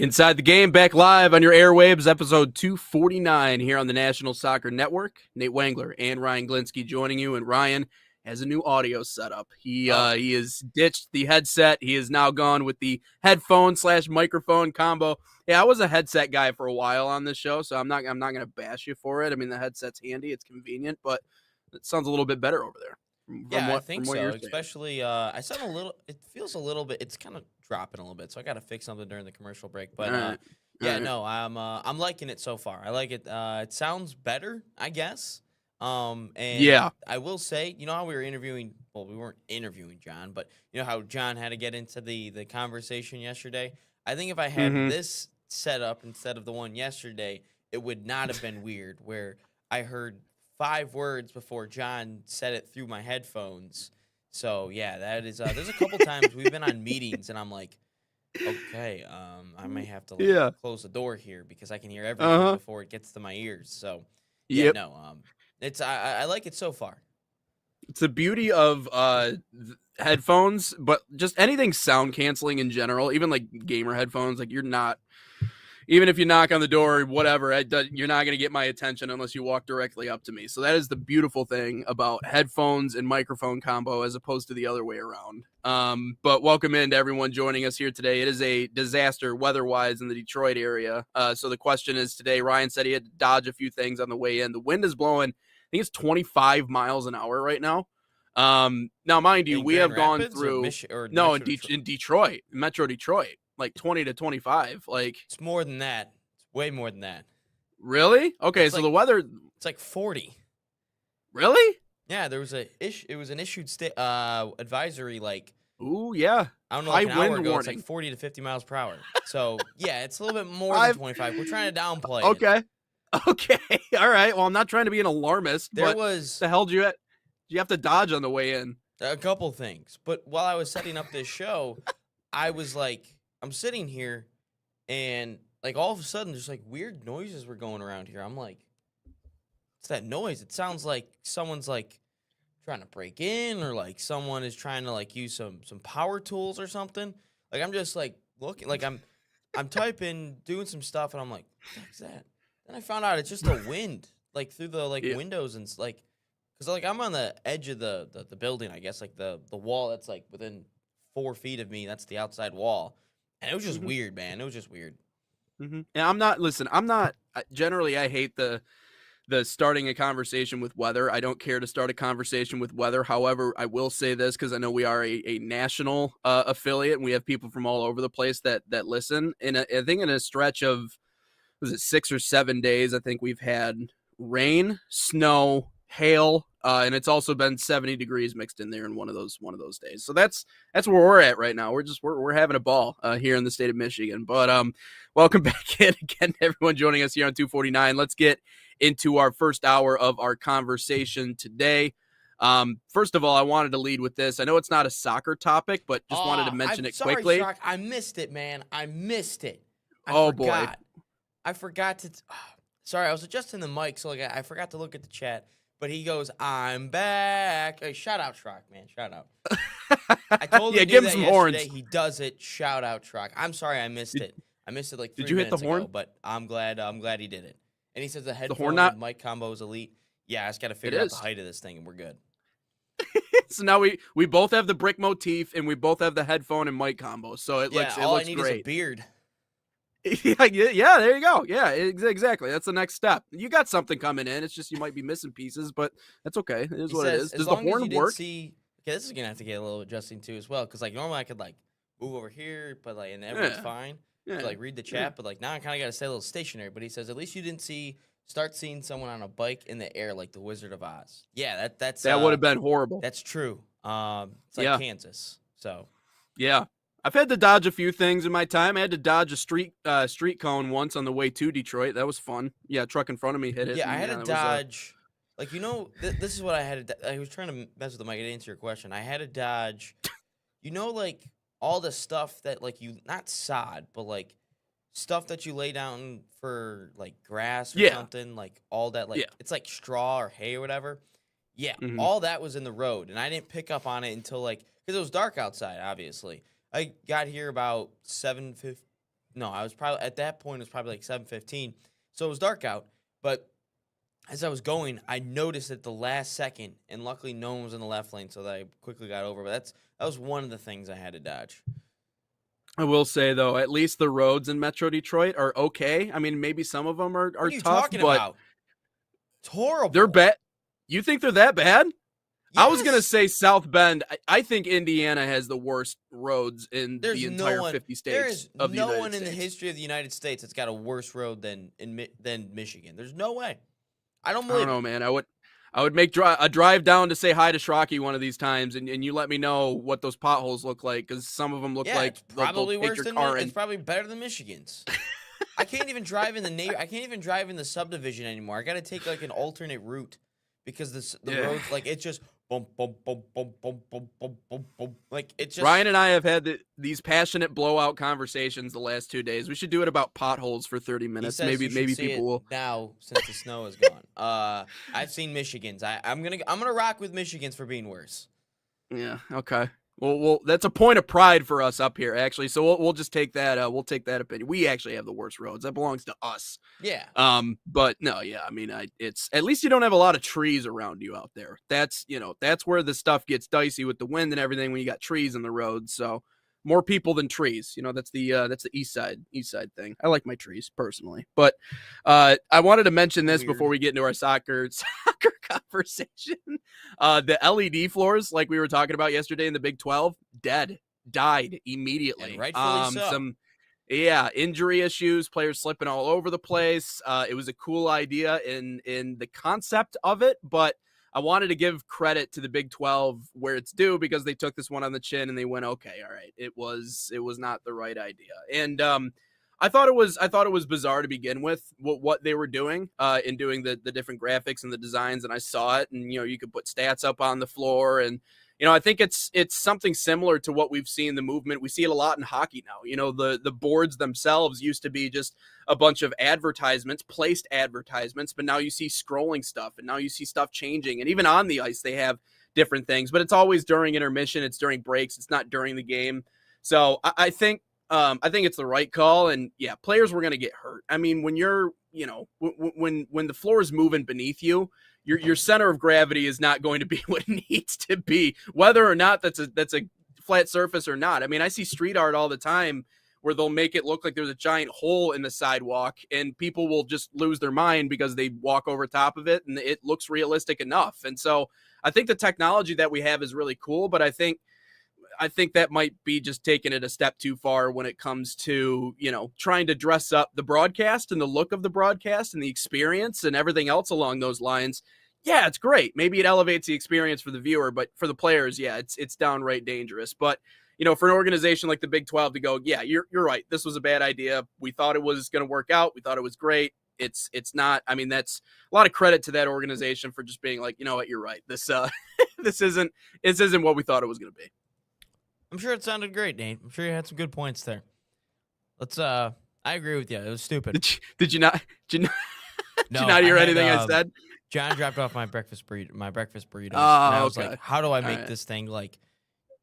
Inside the Game, back live on your airwaves, episode 249 here on the National Soccer Network. Nate Wangler and Ryan Glinsky joining you, and Ryan has a new audio setup. He has ditched the headset. He is now gone with the headphone/microphone combo. Yeah, I was a headset guy for a while on this show, so I'm not going to bash you for it. I mean, the headset's handy, it's convenient, but it sounds a little bit better over there. I think so. Especially, I sound a little. It feels a little bit. It's kind of dropping a little bit, so I got to fix something during the commercial break. But I'm liking it so far. I like it. It sounds better, I guess. And I will say, you know how we were interviewing. Well, we weren't interviewing John, but you know how John had to get into the conversation yesterday. I think if I had this set up instead of the one yesterday, it would not have been weird. Where I heard 5 words before John said it through my headphones. So yeah, that is. There's a couple times we've been on meetings and I'm like, okay, I may have to close the door here because I can hear everything before it gets to my ears. So it's I like it so far. It's the beauty of headphones, but just anything sound canceling in general, even like gamer headphones. Like you're not. Even if you knock on the door or whatever, you're not going to get my attention unless you walk directly up to me. So that is the beautiful thing about headphones and microphone combo as opposed to the other way around. But welcome in to everyone joining us here today. It is a disaster weather-wise in the Detroit area. So the question is today, Ryan said he had to dodge a few things on the way in. The wind is blowing, I think it's 25 miles an hour right now. Now, mind you, we have gone through in Detroit, Metro Detroit. Like 20 to 25, like it's more than that. It's way more than that. Really? Okay, so the weather. It's like 40. Really? Yeah, there was an issued advisory. Like, ooh, yeah. I don't know, like an hour ago. It's like 40 to 50 miles per hour. So yeah, it's a little bit more than 25. We're trying to downplay. Okay, all right. Well, I'm not trying to be an alarmist. The hell did you have to dodge on the way in? A couple things, but while I was setting up this show, I was like. I'm sitting here, and like all of a sudden, there's like weird noises were going around here. I'm like, "What's that noise?" It sounds like someone's like trying to break in, or like someone is trying to like use some power tools or something. Like I'm just like looking, like I'm typing, doing some stuff, and I'm like, "What the heck's that?" Then I found out it's just the wind, like through the windows and like, because like I'm on the edge of the building, I guess, like the wall that's like within 4 feet of me. That's the outside wall. And it was just weird, man. It was just weird. And generally I hate the starting a conversation with weather. I don't care to start a conversation with weather. However, I will say this because I know we are a national affiliate and we have people from all over the place that listen. And I think in a stretch of, 6 or 7 days, I think we've had rain, snow, hail, and it's also been 70 degrees mixed in there in one of those days. So that's where we're at right now. We're having a ball here in the state of Michigan. But welcome back in again, everyone joining us here on 249. Let's get into our first hour of our conversation today. First of all, I wanted to lead with this. I know it's not a soccer topic, but just wanted to mention it quickly. Sorry, I missed it, man. I missed it. Boy. I forgot to. Sorry, I was adjusting the mic, so like I forgot to look at the chat. But he goes, "I'm back." Hey, shout out, Schrock, man. Shout out. I told him to do that yesterday. Horns. He does it. Shout out, Schrock. I'm sorry I missed it. I missed it like 3 minutes ago, but I'm glad he did it. And he says the headphone and mic combo is elite. Yeah, I just got to figure out the height of this thing, and we're good. So now we both have the brick motif, and we both have the headphone and mic combo. So it looks great. All I need is a beard. Yeah, there you go. Yeah, exactly. That's the next step. You got something coming in. It's just you might be missing pieces, but that's okay. It is what it is. Does the horn work? Okay, this is gonna have to get a little adjusting too as well, because like normally I could like move over here, but like and everything's fine. Yeah. To, like read the chat, but like now I kind of got to stay a little stationary. But he says at least you didn't start seeing someone on a bike in the air like the Wizard of Oz. Yeah, that would have been horrible. That's true. It's like Kansas. So yeah. I've had to dodge a few things in my time. I had to dodge a street cone once on the way to Detroit. That was fun. Yeah, a truck in front of me hit it. Yeah, I had to dodge. Like, this is what I had to. I was trying to mess with the mic to answer your question. I had to dodge. Like all the stuff that like you not sod, but like stuff that you lay down for like grass or something. Like all that, like it's like straw or hay or whatever. Yeah, all that was in the road, and I didn't pick up on it until like because it was dark outside, obviously. I got here about 7:15 No, I was probably at that point. It was probably like 7:15, so it was dark out. But as I was going, I noticed at the last second, and luckily no one was in the left lane, so that I quickly got over. But that was one of the things I had to dodge. I will say though, at least the roads in Metro Detroit are okay. I mean, maybe some of them are What are you tough, talking but about? It's horrible. they're bad. You think they're that bad? Yes. I was gonna say South Bend. I think Indiana has the worst roads in There's the entire 50 states. There is of the no United one in the States. history of the United States that's got a worse road than Michigan. There's no way. I don't I don't know, man. I would make a drive down to say hi to Shrocky one of these times, and you let me know what those potholes look like, because some of them look like it's probably they'll worse take your than car it's probably better than Michigan's. I can't even drive in I can't even drive in the subdivision anymore. I got to take like an alternate route because the roads like it's just boom, boom, boom, boom, boom, boom, boom, boom, boom. Like it's just. Ryan and I have had these passionate blowout conversations the last 2 days. We should do it about potholes for 30 minutes. Maybe people will now since the snow is gone. I've seen Michigan's. I'm gonna rock with Michigan's for being worse. Yeah. Okay. Well, that's a point of pride for us up here, actually. So we'll just take that. We'll take that opinion. We actually have the worst roads. That belongs to us. Yeah. But no, yeah. I mean, it's at least you don't have a lot of trees around you out there. That's where the stuff gets dicey with the wind and everything when you got trees in the road. So more people than trees. That's the east side thing. I like my trees personally, but I wanted to mention this before we get into our soccer conversation. The LED floors, like we were talking about yesterday in the Big 12, died immediately. And rightfully so. Some injury issues, players slipping all over the place. It was a cool idea in the concept of it, but I wanted to give credit to the Big 12 where it's due, because they took this one on the chin and they went, okay, all right, it was not the right idea. And I thought it was bizarre to begin with what they were doing in doing the different graphics and the designs, and I saw it, and you could put stats up on the floor, and I think it's something similar to what we've seen, the movement. We see it a lot in hockey now. The boards themselves used to be just a bunch of placed advertisements, but now you see scrolling stuff, and now you see stuff changing. And even on the ice, they have different things, but it's always during intermission. It's during breaks. It's not during the game. So I think it's the right call. And yeah, players were going to get hurt. I mean, when you're, when the floor is moving beneath you, your center of gravity is not going to be what it needs to be, whether or not that's a flat surface or not. I mean, I see street art all the time where they'll make it look like there's a giant hole in the sidewalk, and people will just lose their mind because they walk over top of it and it looks realistic enough. And so I think the technology that we have is really cool, but I think that might be just taking it a step too far when it comes to, trying to dress up the broadcast and the look of the broadcast and the experience and everything else along those lines. Yeah, it's great. Maybe it elevates the experience for the viewer, but for the players, yeah, it's downright dangerous. But, for an organization like the Big 12 to go, yeah, you're right. This was a bad idea. We thought it was going to work out. We thought it was great. It's not. I mean, that's a lot of credit to that organization for just being like, you know what, you're right. This isn't what we thought it was going to be. I'm sure it sounded great, Nate. I'm sure you had some good points there. I agree with you. It was stupid. Did you not hear anything I said? John dropped off my breakfast burritos. And I was like, how do I make this thing like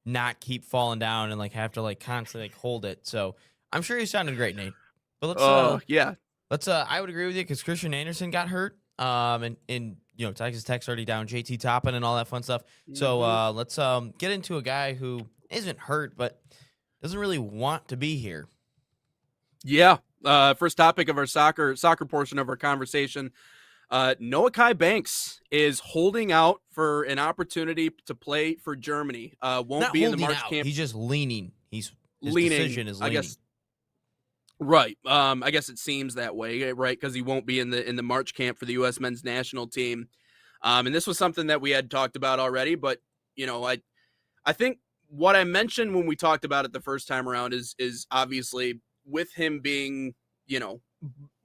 not keep falling down and like have to like constantly like hold it? So I'm sure you sounded great, Nate. But let's I would agree with you, because Christian Anderson got hurt. And Texas Tech's already down JT Toppin and all that fun stuff. So let's get into a guy who isn't hurt but doesn't really want to be here. Yeah. First topic of our soccer portion of our conversation. Noahkai Banks is holding out for an opportunity to play for Germany. Won't be in the March camp. He's just leaning. His decision is leaning. I guess. Right. I guess it seems that way, right? Because he won't be in the March camp for the U.S. men's national team. And this was something that we had talked about already, but I think what I mentioned when we talked about it the first time around is obviously with him being,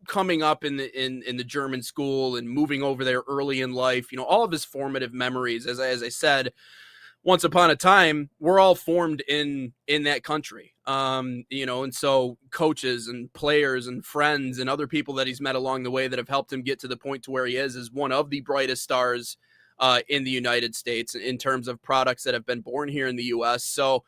coming up in the German school and moving over there early in life, all of his formative memories, as I said, once upon a time, we're all formed in that country. And so coaches and players and friends and other people that he's met along the way that have helped him get to the point to where he is one of the brightest stars in the United States in terms of products that have been born here in the U.S. So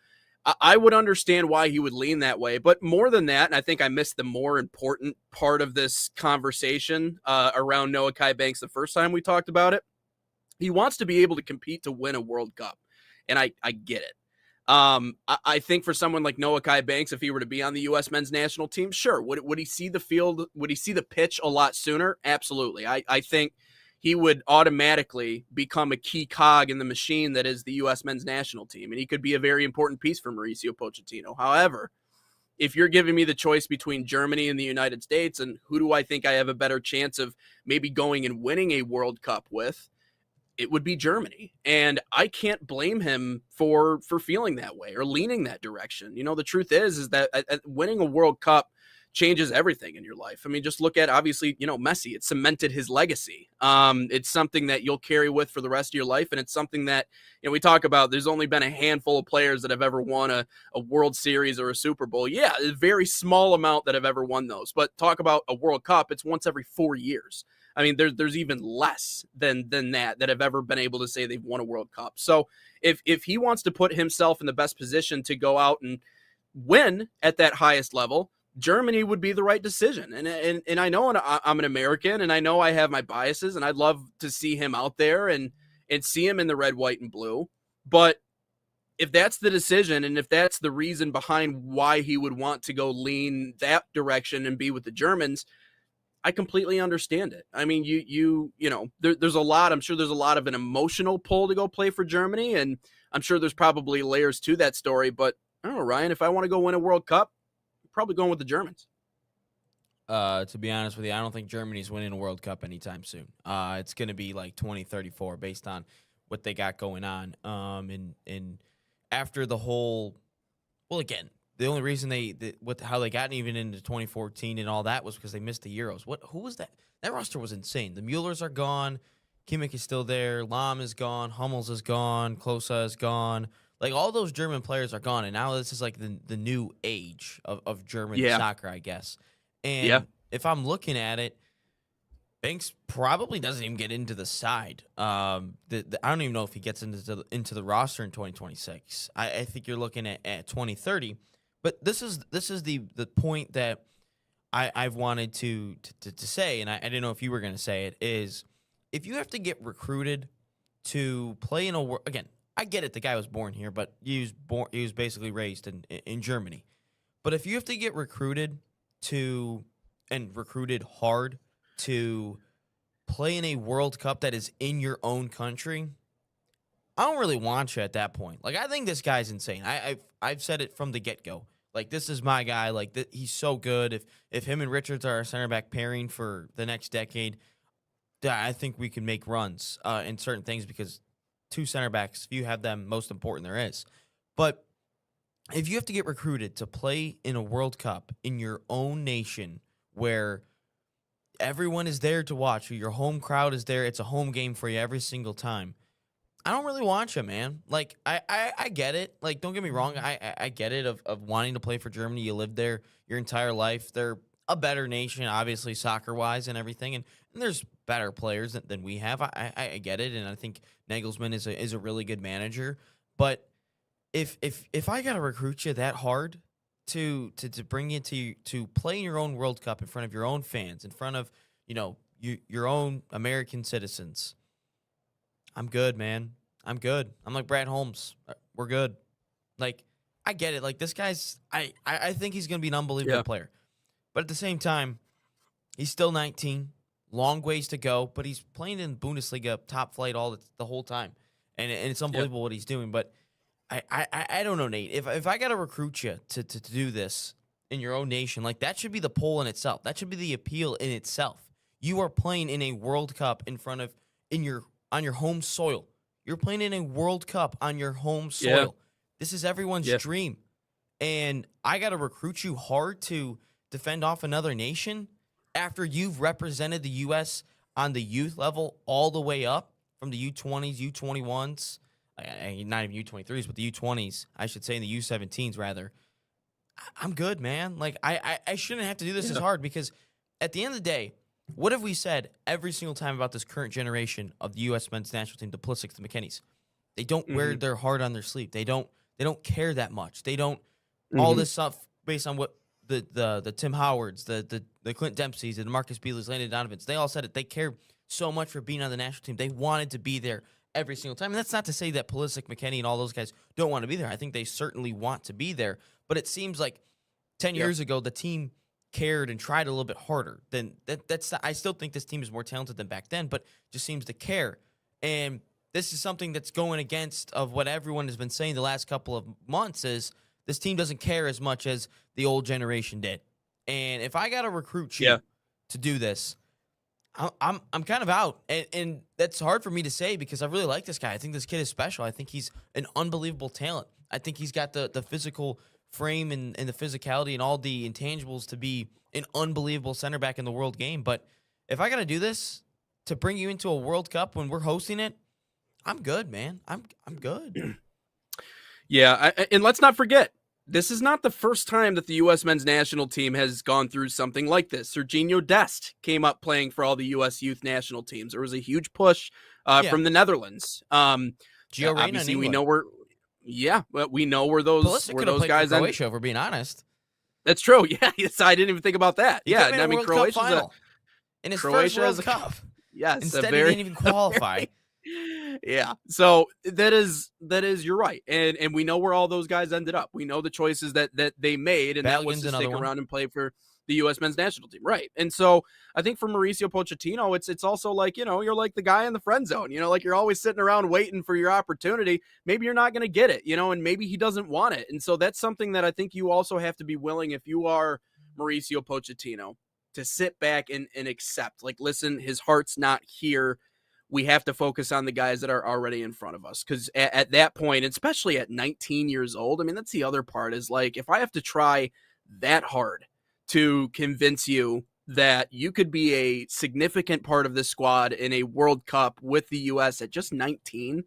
I would understand why he would lean that way. But more than that, and I think I missed the more important part of this conversation around Noahkai Banks the first time we talked about it. He wants to be able to compete to win a World Cup, and I get it. I think for someone like Noahkai Banks, if he were to be on the U.S. men's national team, sure. Would he see the field? Would he see the pitch a lot sooner? Absolutely. I think he would automatically become a key cog in the machine that is the U.S. men's national team, and he could be a very important piece for Mauricio Pochettino. However, if you're giving me the choice between Germany and the United States, and who do I think I have a better chance of maybe going and winning a World Cup with, it would be Germany. And I can't blame him for feeling that way or leaning that direction. You know, the truth is that winning a World Cup changes everything in your life. I mean, just look at, obviously, you know, Messi. It cemented his legacy. It's something that you'll carry with for the rest of your life. And it's something that, you know, we talk about, there's only been a handful of players that have ever won a World Series or a Super Bowl. Yeah, a very small amount that have ever won those. But talk about a World Cup, it's once every 4 years. I mean, there's even less than that have ever been able to say they've won a World Cup. So if he wants to put himself in the best position to go out and win at that highest level, Germany would be the right decision. And I know I'm an American, and I know I have my biases, and I'd love to see him out there and see him in the red, white, and blue. But if that's the decision, and if that's the reason behind why he would want to go lean that direction and be with the Germans, I completely understand it. I mean, you know, there's a lot. I'm sure there's a lot of an emotional pull to go play for Germany, and I'm sure there's probably layers to that story. But I don't know, Ryan. If I want to go win a World Cup, I'm probably going with the Germans. To be honest with you, I don't think Germany's winning a World Cup anytime soon. It's going to be like 2034 based on what they got going on. And after the whole, well, again, the only reason how they got even into 2014 and all that was because they missed the Euros. Who was that? That roster was insane. The Muellers are gone. Kimmich is still there. Lahm is gone. Hummels is gone. Klose is gone. Like, all those German players are gone, and now this is like the new age of German soccer, I guess. And if I'm looking at it, Banks probably doesn't even get into the side. I don't even know if he gets into the roster in 2026. I think you're looking at 2030. But this is the point that I've wanted to say, and I didn't know if you were going to say it, is if you have to get recruited to play in again, I get it, the guy was born here, but he was basically raised in Germany. But if you have to get recruited and recruited hard to play in a World Cup that is in your own country, I don't really want you at that point. Like, I think this guy's insane. I've said it from the get-go. Like, this is my guy. Like, he's so good. If him and Richards are our center back pairing for the next decade, I think we can make runs in certain things, because two center backs, if you have them, most important there is. But if you have to get recruited to play in a World Cup in your own nation where everyone is there to watch you, your home crowd is there, it's a home game for you every single time, I don't really want you, man. Like, I get it. Like, don't get me wrong. I get it of wanting to play for Germany. You lived there your entire life. They're a better nation, obviously, soccer-wise and everything. And there's better players than we have. I get it. And I think Nagelsmann is a really good manager. But if I got to recruit you that hard to bring you to play in your own World Cup in front of your own fans, in front of, you know, your own American citizens, I'm good, man. I'm good. I'm like Brad Holmes. We're good. Like, I get it. Like, this guy's, I think he's going to be an unbelievable player. But at the same time, he's still 19. Long ways to go. But he's playing in Bundesliga top flight the whole time. And it's unbelievable what he's doing. But I don't know, Nate. If I got to recruit you to do this in your own nation, like, that should be the pull in itself. That should be the appeal in itself. You are playing in a World Cup on your home soil. You're playing in a World Cup on your home soil. Yeah. This is everyone's dream. And I got to recruit you hard to defend off another nation after you've represented the U.S. on the youth level all the way up from the U20s, U21s, not even U23s, but the U20s, I should say, and the U17s, rather. I'm good, man. Like, I shouldn't have to do this as hard, because at the end of the day, what have we said every single time about this current generation of the U.S. men's national team, the Pulisic's, the McKennies? They don't wear their heart on their sleeve. They don't They don't care that much. They don't all Mm-hmm. this stuff based on what the Tim Howards, the Clint Dempseys, the Marcus Bealey's, Landon Donovans, they all said it. They care so much for being on the national team. They wanted to be there every single time. And that's not to say that Pulisic, McKennie, and all those guys don't want to be there. I think they certainly want to be there. But it seems like 10 years ago, the team cared and tried a little bit harder. I still think this team is more talented than back then, but just seems to care. And this is something that's going against of what everyone has been saying the last couple of months is this team doesn't care as much as the old generation did. And if I got to recruit you to do this, I'm kind of out. And that's hard for me to say because I really like this guy. I think this kid is special. I think he's an unbelievable talent. I think he's got the physical frame and the physicality and all the intangibles to be an unbelievable center back in the world game. But if I got to do this to bring you into a World Cup when we're hosting it, I'm good, man. I'm good. Yeah, and let's not forget, this is not the first time that the U.S. men's national team has gone through something like this. Serginho Dest came up playing for all the U.S. youth national teams. There was a huge push from the Netherlands. Gio Reyna obviously, we know where. Yeah, but we know where those guys. For Croatia, if we're being honest. That's true. Yeah, yes, I didn't even think about that. He I mean, Croatia's in his first World Cup. Yes, instead he didn't even qualify. Yeah, so that is you're right, and we know where all those guys ended up. We know the choices that they made, and that was to stick around and play for the U.S. men's national team, right? And so I think for Mauricio Pochettino, it's also like, you're like the guy in the friend zone, like you're always sitting around waiting for your opportunity. Maybe you're not going to get it, and maybe he doesn't want it, and so that's something that I think you also have to be willing, if you are Mauricio Pochettino, to sit back and accept. Like, listen, his heart's not here. We have to focus on the guys that are already in front of us. Because at that point, especially at 19 years old, I mean, that's the other part is like, if I have to try that hard to convince you that you could be a significant part of this squad in a World Cup with the U.S. at just 19.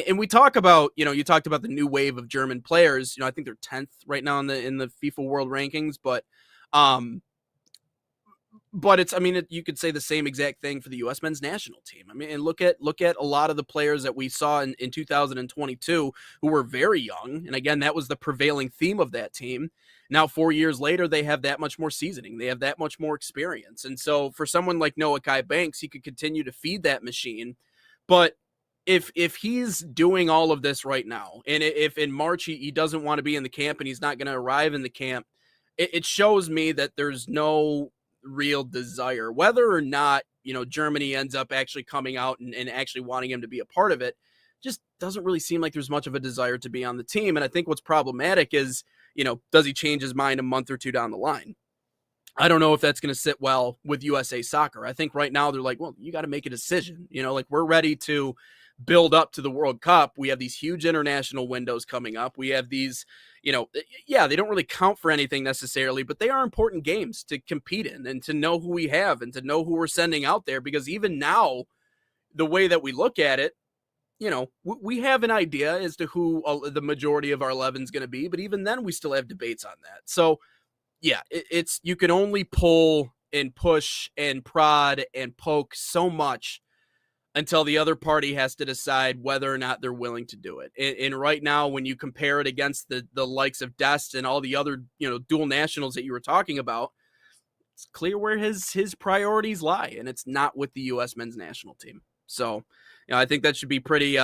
And we talk about, you talked about the new wave of German players. I think they're 10th right now in the FIFA World Rankings, but it's, I mean, you could say the same exact thing for the U.S. men's national team. I mean, and look at a lot of the players that we saw in 2022 who were very young. And again, that was the prevailing theme of that team. Now, 4 years later, they have that much more seasoning. They have that much more experience. And so for someone like Noahkai Banks, he could continue to feed that machine. But if he's doing all of this right now, and if in March he doesn't want to be in the camp and he's not going to arrive in the camp, it shows me that there's no real desire, whether or not Germany ends up actually coming out and actually wanting him to be a part of it. Just doesn't really seem like there's much of a desire to be on the team. And I think what's problematic is, does he change his mind a month or two down the line? I don't know if that's going to sit well with USA Soccer. I think right now they're like, well, you got to make a decision. Like, we're ready to build up to the World Cup. We have these huge international windows coming up. We have these, they don't really count for anything necessarily, but they are important games to compete in and to know who we have and to know who we're sending out there. Because even now, the way that we look at it, we have an idea as to who the majority of our 11 is going to be, but even then we still have debates on that. So yeah, it's, you can only pull and push and prod and poke so much until the other party has to decide whether or not they're willing to do it. And right now, when you compare it against the likes of Dest and all the other, dual nationals that you were talking about, it's clear where his priorities lie, and it's not with the U.S. men's national team. So, I think that should be pretty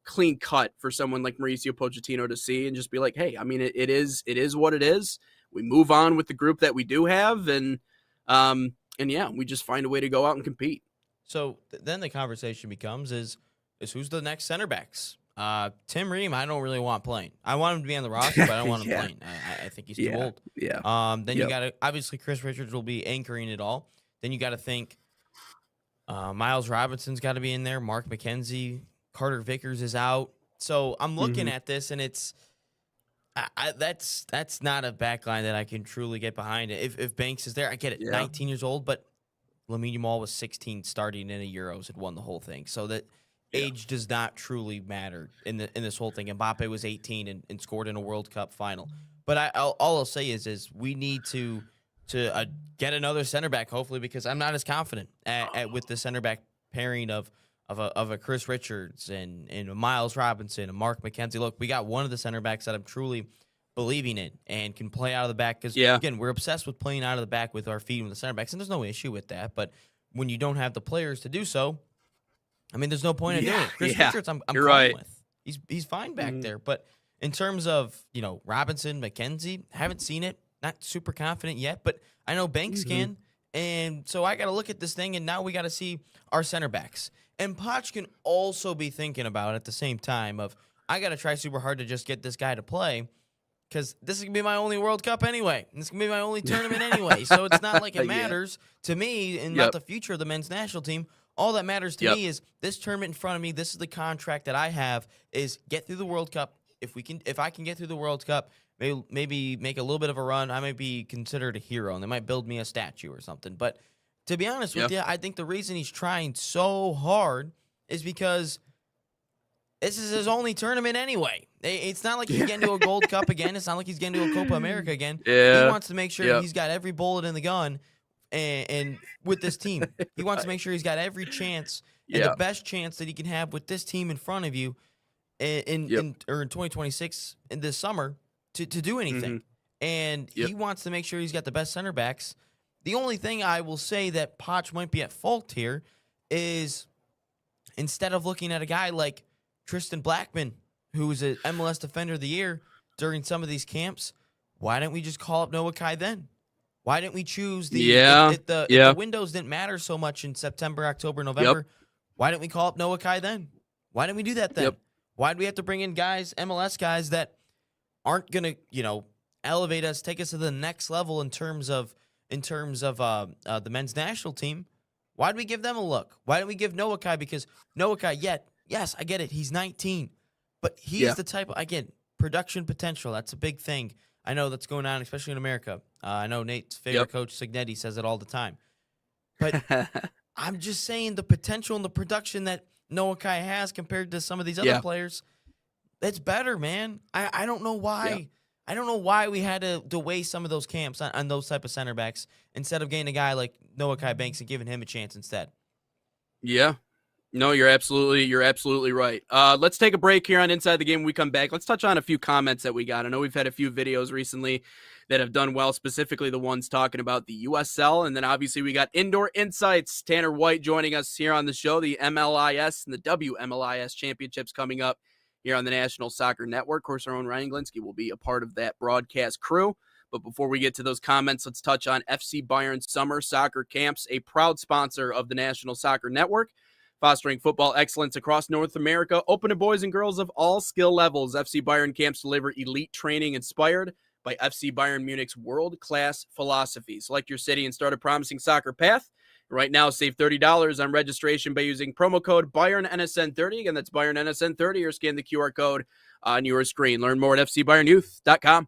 clean cut for someone like Mauricio Pochettino to see and just be like, hey, I mean, it is what it is. We move on with the group that we do have, and yeah, we just find a way to go out and compete. So then the conversation becomes is who's the next center backs? Tim Ream, I don't really want playing. I want him to be on the roster, but I don't want him playing. I think he's too old. Yeah. Then you got to, obviously Chris Richards will be anchoring it all. Then you got to think Miles Robinson's got to be in there. Mark McKenzie, Carter Vickers is out. So I'm looking at this, and it's that's not a backline that I can truly get behind. If Banks is there, I get it. 19 years old, but Lamine Yamal was 16 starting in a Euros, had won the whole thing. So that age does not truly matter in this whole thing. Mbappe was 18 and scored in a World Cup final. But all I'll say is we need to get another center back, hopefully, because I'm not as confident with the center back pairing of of a Chris Richards and a Miles Robinson and Mark McKenzie. Look, we got one of the center backs that I'm truly believing in and can play out of the back. Because, again, we're obsessed with playing out of the back with our feet with the center backs, and there's no issue with that. But when you don't have the players to do so, I mean, there's no point in doing it. Chris Richards, I'm fine with. He's fine back there. But in terms of, Robinson, McKenzie, haven't seen it. Not super confident yet, but I know Banks can. And so I got to look at this thing, and now we got to see our center backs. And Poch can also be thinking about at the same time of, I got to try super hard to just get this guy to play, because this is going to be my only World Cup anyway. This is going to be my only tournament anyway. So it's not like it matters to me and not the future of the men's national team. All that matters to me is this tournament in front of me. This is the contract that I have, is get through the World Cup. If I can get through the World Cup, maybe make a little bit of a run, I might be considered a hero, and they might build me a statue or something. But to be honest with you, I think the reason he's trying so hard is because this is his only tournament anyway. It's not like he's getting to a Gold Cup again. It's not like he's getting to a Copa America again. He wants to make sure he's got every bullet in the gun, and with this team, he wants to make sure he's got every chance and the best chance that he can have with this team in front of you in 2026 in this summer to do anything. And he wants to make sure he's got the best center backs. The only thing I will say that Poch might be at fault here is, instead of looking at a guy like Tristan Blackman, who was an MLS Defender of the Year during some of these camps, why didn't we just call up Noahkai then? Why didn't we choose if the windows didn't matter so much in September, October, November, why didn't we call up Noahkai then? Why didn't we do that then? Why do we have to bring in guys, MLS guys, that aren't going to, elevate us, take us to the next level in terms of the men's national team? Why do we give them a look? Why don't we give Noahkai? Because Noahkai, yes, I get it, he's 19, but he's the type of, again, production potential. That's a big thing. I know that's going on, especially in America. I know Nate's favorite coach, Signetti, says it all the time. But I'm just saying the potential and the production that Noahkai has compared to some of these other players, that's better, man. I don't know why. I don't know why we had to waste some of those camps on those type of center backs instead of getting a guy like Noahkai Banks and giving him a chance instead. Yeah. No, you're absolutely right. Let's take a break here on Inside the Game. When we come back, let's touch on a few comments that we got. I know we've had a few videos recently that have done well, specifically the ones talking about the USL. And then obviously we got Indoor Insights. Tanner White joining us here on the show. The MLIS and the WMLIS championships coming up here on the National Soccer Network. Of course, our own Ryan Glinsky will be a part of that broadcast crew. But before we get to those comments, let's touch on FC Bayern Summer Soccer Camps, a proud sponsor of the National Soccer Network, fostering football excellence across North America, open to boys and girls of all skill levels. FC Bayern camps deliver elite training inspired by FC Bayern Munich's world-class philosophy. Select your city and start a promising soccer path. Right now, save $30 on registration by using promo code BayernNSN30. Again, that's BayernNSN30, or scan the QR code on your screen. Learn more at fcbayernyouth.com.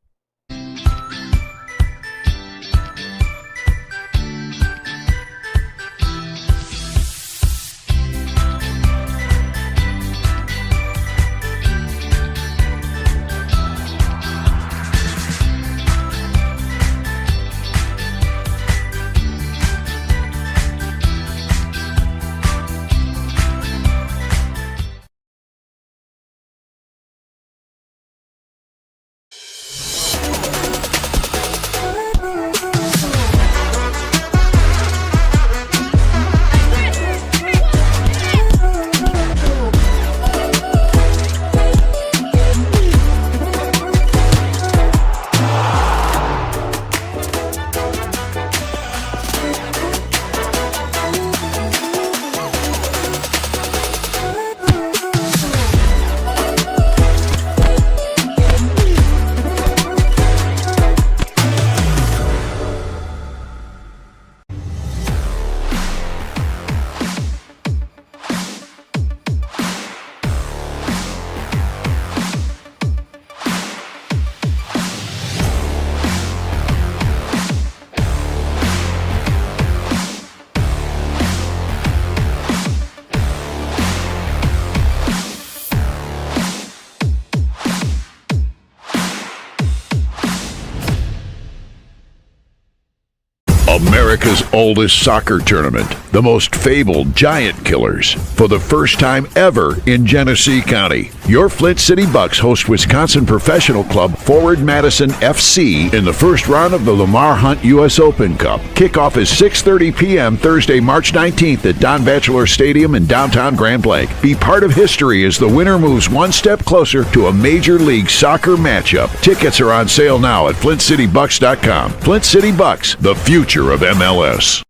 America's oldest soccer tournament, the most fabled giant killers, for the first time ever in Genesee County. Your Flint City Bucks host Wisconsin professional club Forward Madison FC in the first round of the Lamar Hunt U.S. Open Cup. Kickoff is 6:30 p.m. Thursday, March 19th at Don Bachelor Stadium in downtown Grand Blanc. Be part of history as the winner moves one step closer to a Major League Soccer matchup. Tickets are on sale now at flintcitybucks.com. Flint City Bucks, the future of MLS.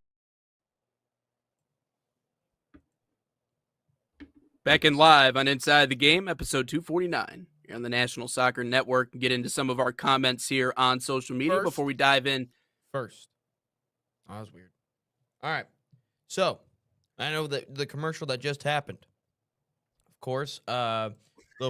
Back in live on Inside the Game, episode 249. You're on the National Soccer Network. Get into some of our comments here on social media before we dive in. First. Oh, that was weird. All right. So, I know that the commercial that just happened. Of course, little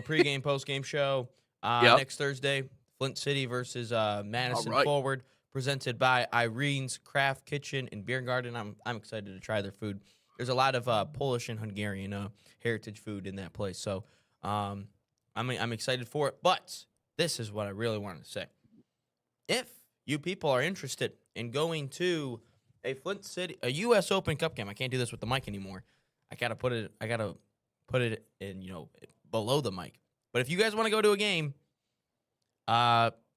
pregame, postgame show next Thursday. Flint City versus Madison Forward, presented by Irene's Craft Kitchen and Beer Garden. I'm excited to try their food. There's a lot of Polish and Hungarian heritage food in that place, so I'm excited for it. But this is what I really wanted to say. If you people are interested in going to a U.S. Open Cup game, I can't do this with the mic anymore. I gotta put it in below the mic. But if you guys want to go to a game,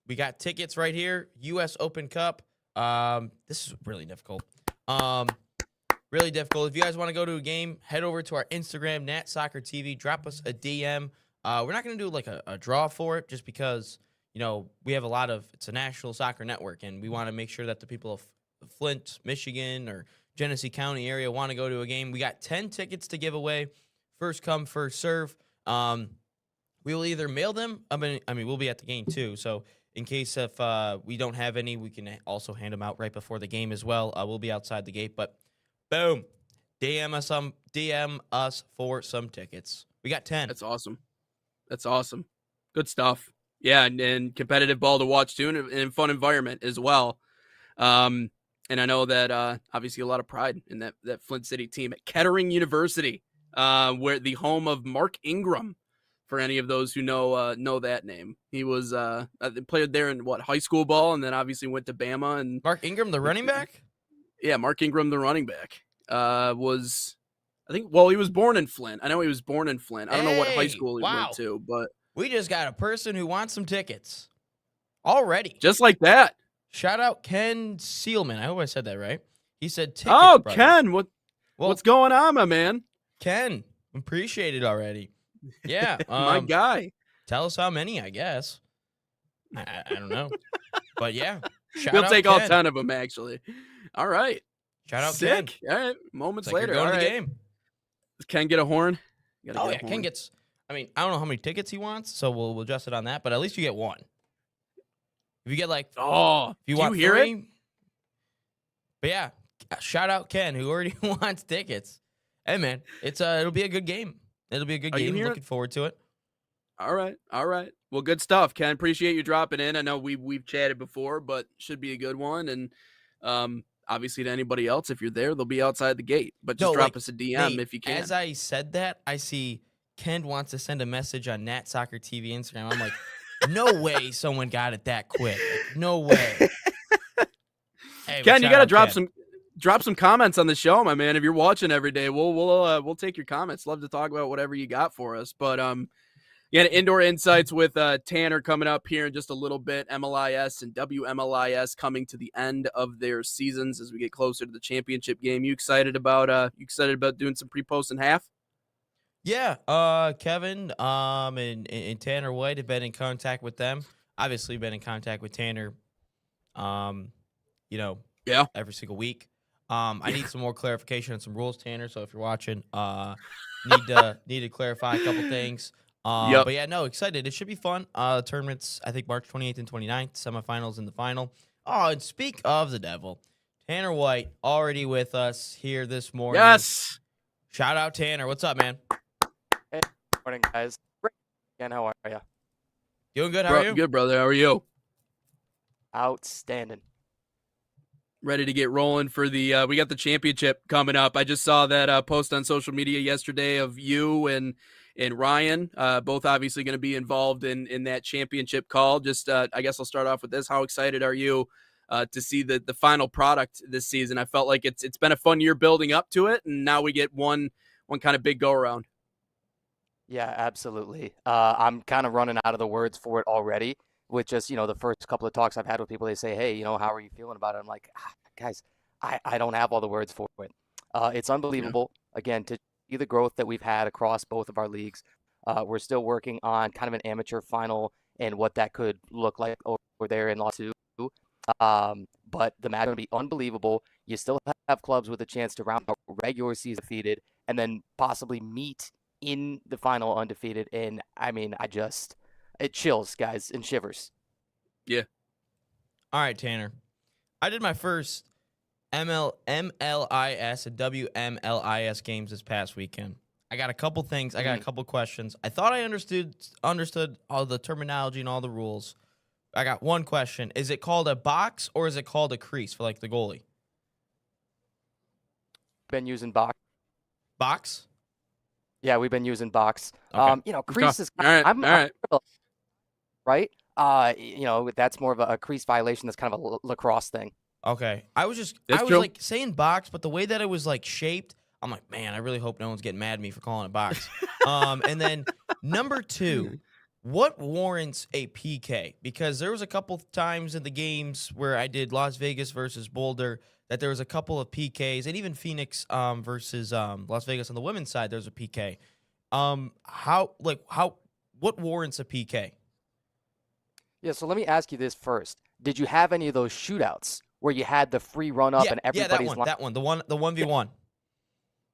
we got tickets right here. U.S. Open Cup. This is really difficult. Really difficult. If you guys want to go to a game, head over to our Instagram, Nat Soccer TV. Drop us a DM. We're not going to do like a draw for it just because, we have it's a national soccer network, and we want to make sure that the people of Flint, Michigan, or Genesee County area want to go to a game. We got 10 tickets to give away. First come, first serve. We will either mail them. We'll be at the game too. So in case if we don't have any, we can also hand them out right before the game as well. We'll be outside the gate, but boom, DM us for some tickets. We got 10. That's awesome. Good stuff. Yeah, and competitive ball to watch too, and fun environment as well. And I know that obviously a lot of pride in that Flint City team at Kettering University, where the home of Mark Ingram. For any of those who know that name, he was played there in high school ball, and then obviously went to Bama. And Mark Ingram, the running back. Yeah, Mark Ingram, the running back, he was born in Flint. I know he was born in Flint. I don't know what high school he went to, but we just got a person who wants some tickets already. Just like that. Shout out Ken Seelman. I hope I said that right. He said tickets. Oh, brother. Ken, what's going on, my man? Ken, appreciate it already. Yeah, my guy. Tell us how many, I guess. I don't know. But yeah, we'll take all 10 of them, actually. All right. Shout out Sick. Ken. All right. Moments later. Going all to right. the game. Does Ken get a horn? Ken gets. I don't know how many tickets he wants, so we'll adjust it on that. But at least you get one. If you get if you want hear three, it? But yeah, shout out Ken who already wants tickets. Hey man, it'll be a good game. It'll be a good game. Looking forward to it. All right. Well, good stuff, Ken. Appreciate you dropping in. I know we've chatted before, but should be a good one. And obviously, to anybody else, if you're there, they'll be outside the gate. But just drop us a DM if you can. As I said that, I see Ken wants to send a message on Nat Soccer TV Instagram. I'm like, no way someone got it that quick. Like, no way. Hey, Ken, you got to drop some comments on the show, my man. If you're watching every day, we'll take your comments. Love to talk about whatever you got for us. But Indoor Insights with Tanner coming up here in just a little bit. MLIS and WMLIS coming to the end of their seasons as we get closer to the championship game. You excited about doing some pre-post and half? Yeah, Kevin and Tanner White have been in contact with them. Obviously, been in contact with Tanner. Every single week. I need some more clarification on some rules, Tanner. So if you're watching, need to clarify a couple things. But yeah, no, excited. It should be fun. Tournaments, I think March 28th and 29th, semifinals and the final. Oh, and speak of the devil, Tanner White already with us here this morning. Yes. Shout out Tanner. What's up, man? Hey, morning, guys. Again, how are you? Doing good. How are you? Good, brother. How are you? Outstanding. Ready to get rolling for the we got the championship coming up. I just saw that post on social media yesterday of you and Ryan, both obviously going to be involved in that championship call. Just I guess I'll start off with this. How excited are you to see the final product this season. I felt like it's been a fun year building up to it, and now we get one kind of big go around. Yeah, absolutely. I'm kind of running out of the words for it already with just, the first couple of talks I've had with people. They say, hey, how are you feeling about it? I'm like, guys, I don't have all the words for it. It's unbelievable, again, to see the growth that we've had across both of our leagues. We're still working on kind of an amateur final and what that could look like over there in Los Angeles. But the match will be unbelievable. You still have clubs with a chance to round out regular season defeated and then possibly meet in the final undefeated. And I mean, it chills, guys, and shivers. Yeah. All right, Tanner. I did my first MLS and WMLIS games this past weekend. I got a couple things. I got a couple questions. I thought I understood all the terminology and all the rules. I got one question. Is it called a box or is it called a crease for like the goalie? Been using box. Box? Yeah, we've been using box. Okay. Crease is all right. Right? That's more of a crease violation. That's kind of a lacrosse thing. Okay. I was true. like saying box, but the way that it was like shaped, I'm like, man, I really hope no one's getting mad at me for calling it box. And then number 2, what warrants a PK? Because there was a couple times in the games where I did Las Vegas versus Boulder that there was a couple of PKs, and even Phoenix versus Las Vegas on the women's side, there's a PK. What warrants a PK? Yeah, so let me ask you this first. Did you have any of those shootouts where you had the free run up and everybody's that one, the 1v1.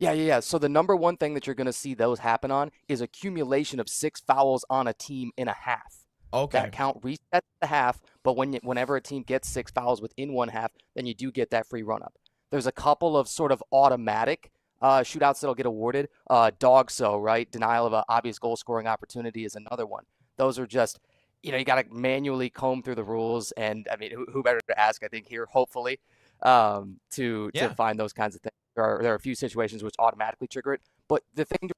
Yeah. So the number one thing that you're going to see those happen on is accumulation of 6 fouls on a team in a half. Okay. That count resets the half, but whenever a team gets 6 fouls within one half, then you do get that free run-up. There's a couple of sort of automatic shootouts that'll get awarded. Right? Denial of an obvious goal-scoring opportunity is another one. Those are just, you got to manually comb through the rules, and, I mean, who better to ask, I think, here, hopefully, to find those kinds of things. There are a few situations which automatically trigger it, but the thing to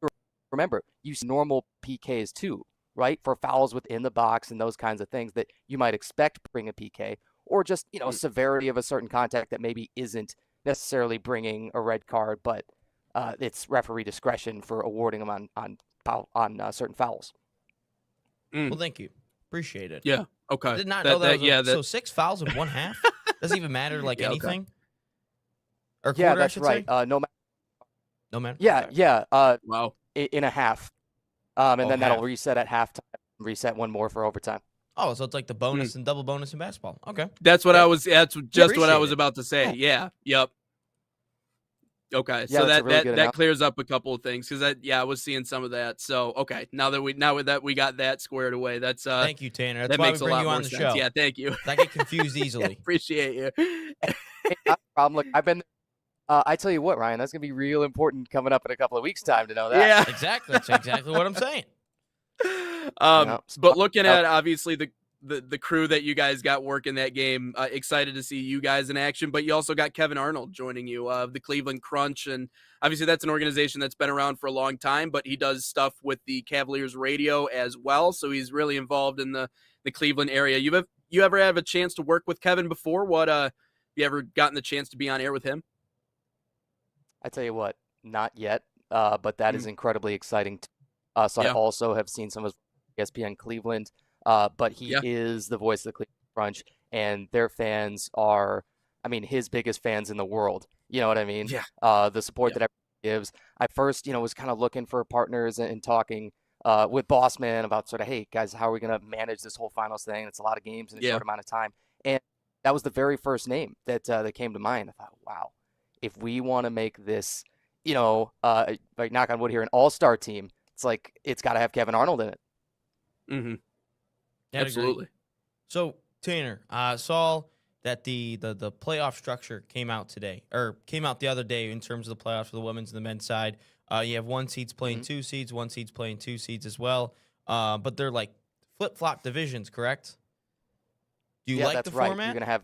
remember, you see normal PKs too, right? For fouls within the box and those kinds of things that you might expect bring a PK, or just, severity of a certain contact that maybe isn't necessarily bringing a red card, but it's referee discretion for awarding them on certain fouls. Well, thank you. Appreciate it. Yeah. Okay. I did not know that. So 6 fouls in one half? Doesn't even matter anything? Okay. Or quarter, that's right. No matter. Yeah. Okay. Yeah. Wow. In a half. And then that'll reset at halftime. Reset one more for overtime. Oh, so it's like the bonus and double bonus in basketball. Okay. That's what that's just what I was about to say. Yeah. Yep. Okay. Yeah, so that that clears up a couple of things because I was seeing some of that. So okay, now that we got that squared away, that's thank you, Tanner. That's that why makes we a bring lot you on more the sense. show. Yeah, thank you. I get confused easily. Appreciate you. Hey, not a problem. Look, I've been. I tell you what, Ryan, that's gonna be real important coming up in a couple of weeks' time to know that. Yeah, exactly. That's exactly what I'm saying. But looking at obviously the crew that you guys got working that game, excited to see you guys in action. But you also got Kevin Arnold joining you of the Cleveland Crunch, and obviously that's an organization that's been around for a long time. But he does stuff with the Cavaliers radio as well, so he's really involved in the Cleveland area. You ever have a chance to work with Kevin before? You ever gotten the chance to be on air with him? I tell you what, not yet, but that is incredibly exciting. I also have seen some of ESPN Cleveland, but he is the voice of the Cleveland Crunch, and their fans are, his biggest fans in the world. You know what I mean? Yeah. The support that everyone gives. I first, was kind of looking for partners and talking with Bossman about sort of, hey, guys, how are we going to manage this whole finals thing? It's a lot of games in a short amount of time. And that was the very first name that came to mind. I thought, wow, if we want to make this, like knock on wood here, an all-star team, it's like it's got to have Kevin Arnold in it. Mm-hmm. Absolutely. So, Tanner, I saw that the playoff structure came out the other day in terms of the playoffs for the women's and the men's side. You have 1 seeds playing 2 seeds, 1 seeds playing 2 seeds as well. But they're like flip-flop divisions, correct? Do you like that's the right. format? You're going to have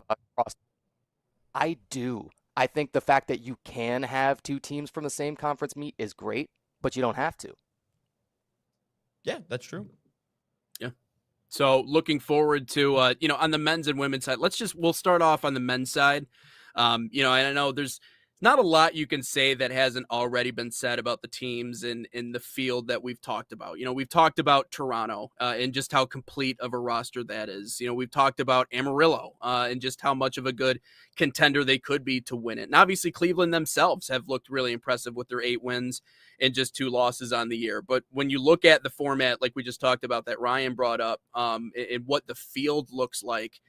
I do. I think the fact that you can have 2 teams from the same conference meet is great, but you don't have to. Yeah, that's true. Yeah. So looking forward to, on the men's and women's side, we'll start off on the men's side. And I know there's not a lot you can say that hasn't already been said about the teams in the field that we've talked about. We've talked about Toronto and just how complete of a roster that is. We've talked about Amarillo and just how much of a good contender they could be to win it. And obviously Cleveland themselves have looked really impressive with their 8 wins and just 2 losses on the year. But when you look at the format, like we just talked about that Ryan brought up, and what the field looks like,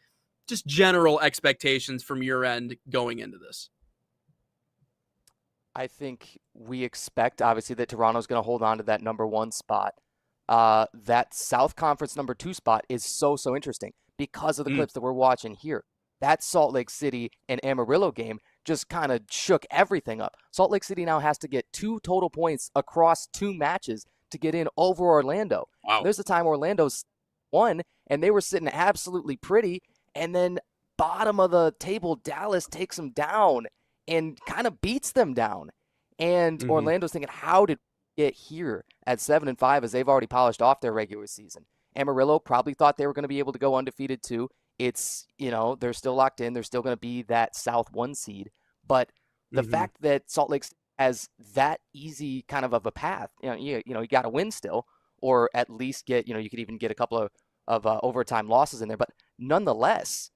just general expectations from your end going into this. I think we expect, obviously, that Toronto's going to hold on to that number 1 spot. That South Conference number 2 spot is so interesting because of the clips that we're watching here. That Salt Lake City and Amarillo game just kind of shook everything up. Salt Lake City now has to get 2 total points across 2 matches to get in over Orlando. Wow. There's a time Orlando's won, and they were sitting absolutely pretty, and then bottom of the table, Dallas takes them down and kind of beats them down. And Orlando's thinking, how did we get here at 7-5 as they've already polished off their regular season? Amarillo probably thought they were going to be able to go undefeated too. It's, they're still locked in. They're still going to be that South 1 seed. But the fact that Salt Lake has that easy kind of a path, you got to win still, or at least get, you could even get a couple of overtime losses in there. But nonetheless,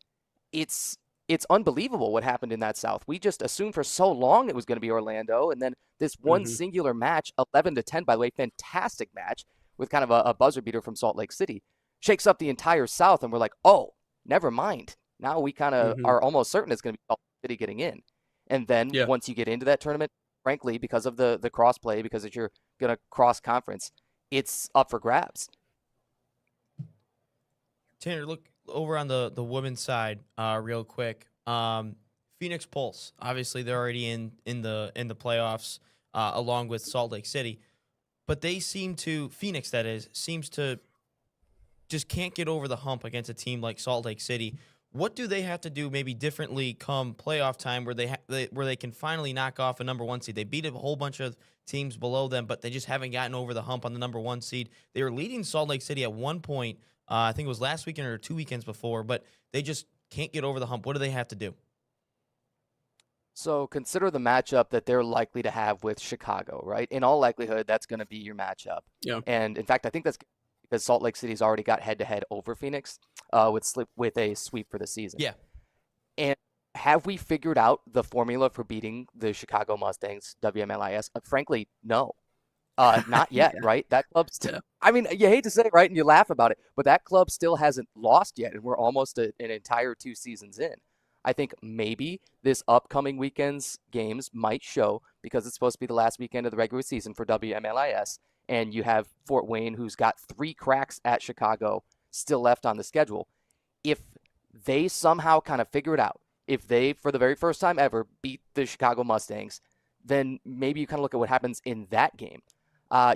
it's unbelievable what happened in that South. We just assumed for so long it was going to be Orlando, and then this one singular match, 11-10, by the way, fantastic match with kind of a buzzer beater from Salt Lake City, shakes up the entire South, and we're like, oh, never mind. Now we kind of are almost certain it's going to be Salt Lake City getting in. And then once you get into that tournament, frankly, because of the cross-play, because if you're going to cross-conference, it's up for grabs. Tanner, look over on the women's side, real quick. Phoenix Pulse, obviously they're already in the playoffs, along with Salt Lake City, but they Phoenix that is, seems to just can't get over the hump against a team like Salt Lake City. What do they have to do maybe differently come playoff time where they can finally knock off a number 1 seed? They beat a whole bunch of teams below them, but they just haven't gotten over the hump on the number 1 seed. They were leading Salt Lake City at one point. I think it was last weekend or 2 weekends before, but they just can't get over the hump. What do they have to do? So consider the matchup that they're likely to have with Chicago, right? In all likelihood, that's going to be your matchup. Yeah. And in fact, I think that's because Salt Lake City's already got head-to-head over Phoenix with a sweep for the season. Yeah. And have we figured out the formula for beating the Chicago Mustangs, WMLIS? Frankly, no. Not yet, right? That club still, I mean, you hate to say it, right? And you laugh about it, but that club still hasn't lost yet, and we're almost an entire 2 seasons in. I think maybe this upcoming weekend's games might show, because it's supposed to be the last weekend of the regular season for WMLIS, and you have Fort Wayne, who's got 3 cracks at Chicago still left on the schedule. If they somehow kind of figure it out, if they, for the very first time ever, beat the Chicago Mustangs, then maybe you kind of look at what happens in that game.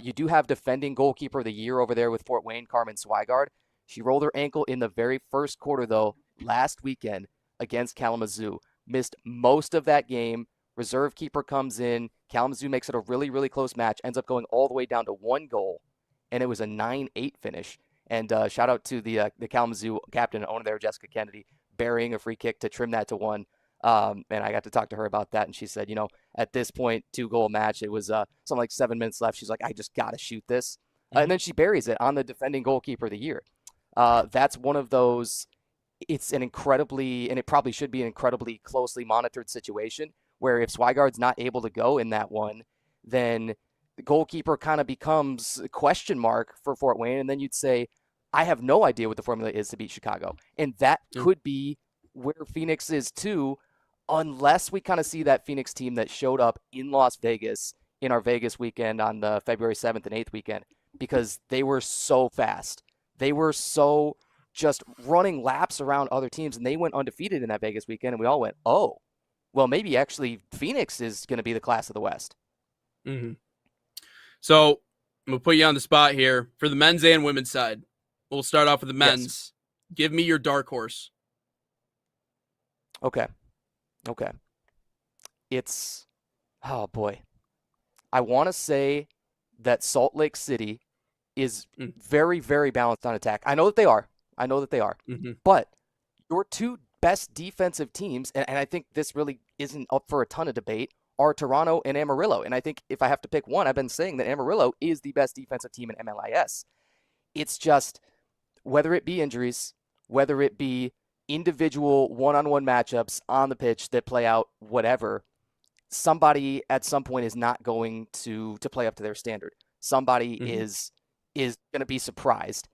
You do have defending goalkeeper of the year over there with Fort Wayne, Carmen Swigard. She rolled her ankle in the very first quarter, though, last weekend against Kalamazoo. Missed most of that game. Reserve keeper comes in. Kalamazoo makes it a really, really close match. Ends up going all the way down to 1 goal, and it was a 9-8 finish. And shout out to the Kalamazoo captain and owner there, Jessica Kennedy, burying a free kick to trim that to 1. And I got to talk to her about that, and she said, at this point, 2-goal match, it was something like 7 minutes left. She's like, I just got to shoot this. And then she buries it on the defending goalkeeper of the year. That's one of those, it's an incredibly, and it probably should be an incredibly closely monitored situation, where if Swigard's not able to go in that one, then the goalkeeper kind of becomes a question mark for Fort Wayne, and then you'd say, I have no idea what the formula is to beat Chicago. And that could be where Phoenix is too, unless we kind of see that Phoenix team that showed up in Las Vegas in our Vegas weekend on the February 7th and 8th weekend, because they were so fast. They were so just running laps around other teams, and they went undefeated in that Vegas weekend, and we all went, oh, well, maybe actually Phoenix is going to be the class of the West. Mm-hmm. So I'm going to put you on the spot here for the men's and women's side. We'll start off with the men's. Yes. Give me your dark horse. Okay. It's, oh boy. I want to say that Salt Lake City is very, very balanced on attack. I know that they are. I know that they are. Mm-hmm. But your two best defensive teams, and I think this really isn't up for a ton of debate, are Toronto and Amarillo. And I think if I have to pick one, I've been saying that Amarillo is the best defensive team in MLS. It's just whether it be injuries, whether it be individual one-on-one matchups on the pitch that play out whatever, somebody at some point is not going to play up to their standard. Somebody is going to be surprised.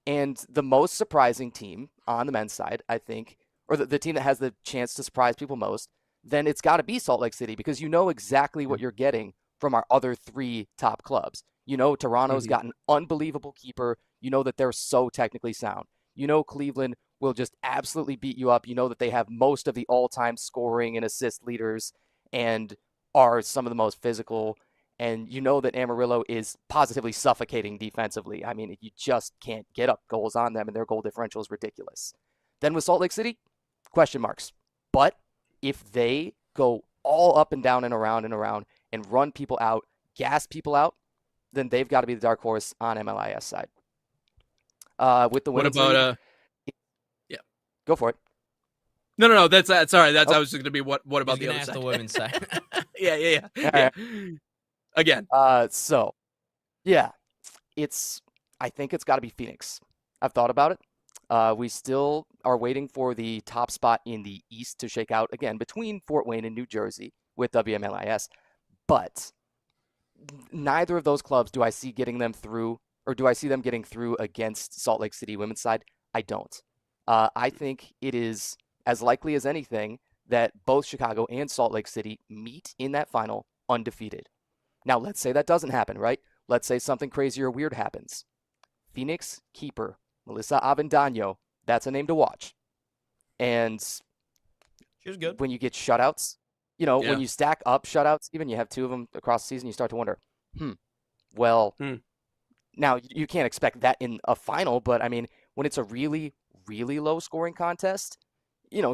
And the most surprising team on the men's side, I think, or the team that has the chance to surprise people most, then it's got to be Salt Lake City, because you know exactly what you're getting from our other three top clubs. You know Toronto's got an unbelievable keeper. You know that they're so technically sound. You know Cleveland will just absolutely beat you up. You know that they have most of the all-time scoring and assist leaders and are some of the most physical. And you know that Amarillo is positively suffocating defensively. I mean, you just can't get up goals on them, and their goal differential is ridiculous. Then with Salt Lake City, question marks. But if they go all up and down and around and run people out, gas people out, then they've got to be the dark horse on MLIS side. With the women's league, yeah, go for it. No. That's sorry. That's I was just going to be what about the other side? The women's side. yeah. Right. Again. So, yeah, I think it's got to be Phoenix. I've thought about it. We still are waiting for the top spot in the East to shake out again between Fort Wayne and New Jersey with WMLIS, but neither of those clubs do I see getting them through, or do I see them getting through against Salt Lake City women's side? I don't. I think it is as likely as anything that both Chicago and Salt Lake City meet in that final undefeated. Now, let's say that doesn't happen, right? Let's say something crazy or weird happens. Phoenix keeper Melissa Avendano, that's a name to watch. And she was good. When you get shutouts, when you stack up shutouts, even you have two of them across the season, you start to wonder, now you can't expect that in a final, but I mean, when it's a really, really low scoring contest,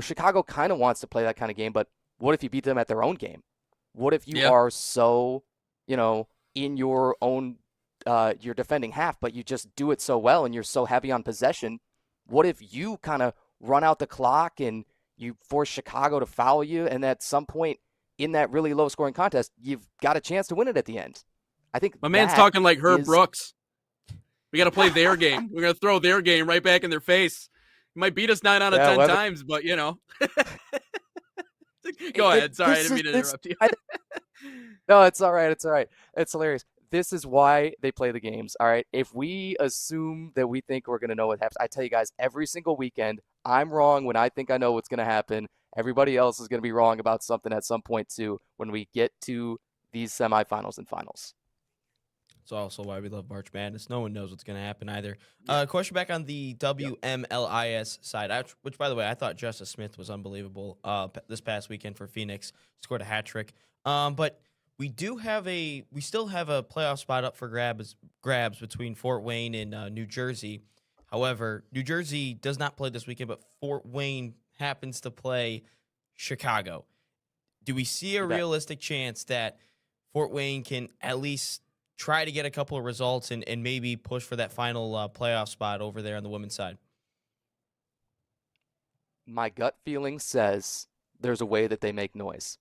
Chicago kind of wants to play that kind of game, but what if you beat them at their own game? What if you are so, in your own your defending half, but you just do it so well and you're so heavy on possession? What if you kind of run out the clock and you force Chicago to foul you, and at some point in that really low scoring contest, you've got a chance to win it at the end? I think my man's talking like Herb Brooks. We got to play their game. We're going to throw their game right back in their face. You might beat us 9 out of 10 times, but Go ahead. Sorry, I didn't mean to interrupt you. No, it's all right. It's all right. It's hilarious. This is why they play the games, all right? If we assume that we think we're going to know what happens, I tell you guys, every single weekend, I'm wrong when I think I know what's going to happen. Everybody else is going to be wrong about something at some point, too, when we get to these semifinals and finals. It's also why we love March Madness. No one knows what's going to happen either. Question back on the WMLIS side, which, by the way, I thought Justice Smith was unbelievable this past weekend for Phoenix. Scored a hat trick. But we still have a playoff spot up for grabs between Fort Wayne and New Jersey. However, New Jersey does not play this weekend, but Fort Wayne happens to play Chicago. Do we see a realistic chance that Fort Wayne can at least try to get a couple of results and maybe push for that final playoff spot over there on the women's side? My gut feeling says there's a way that they make noise.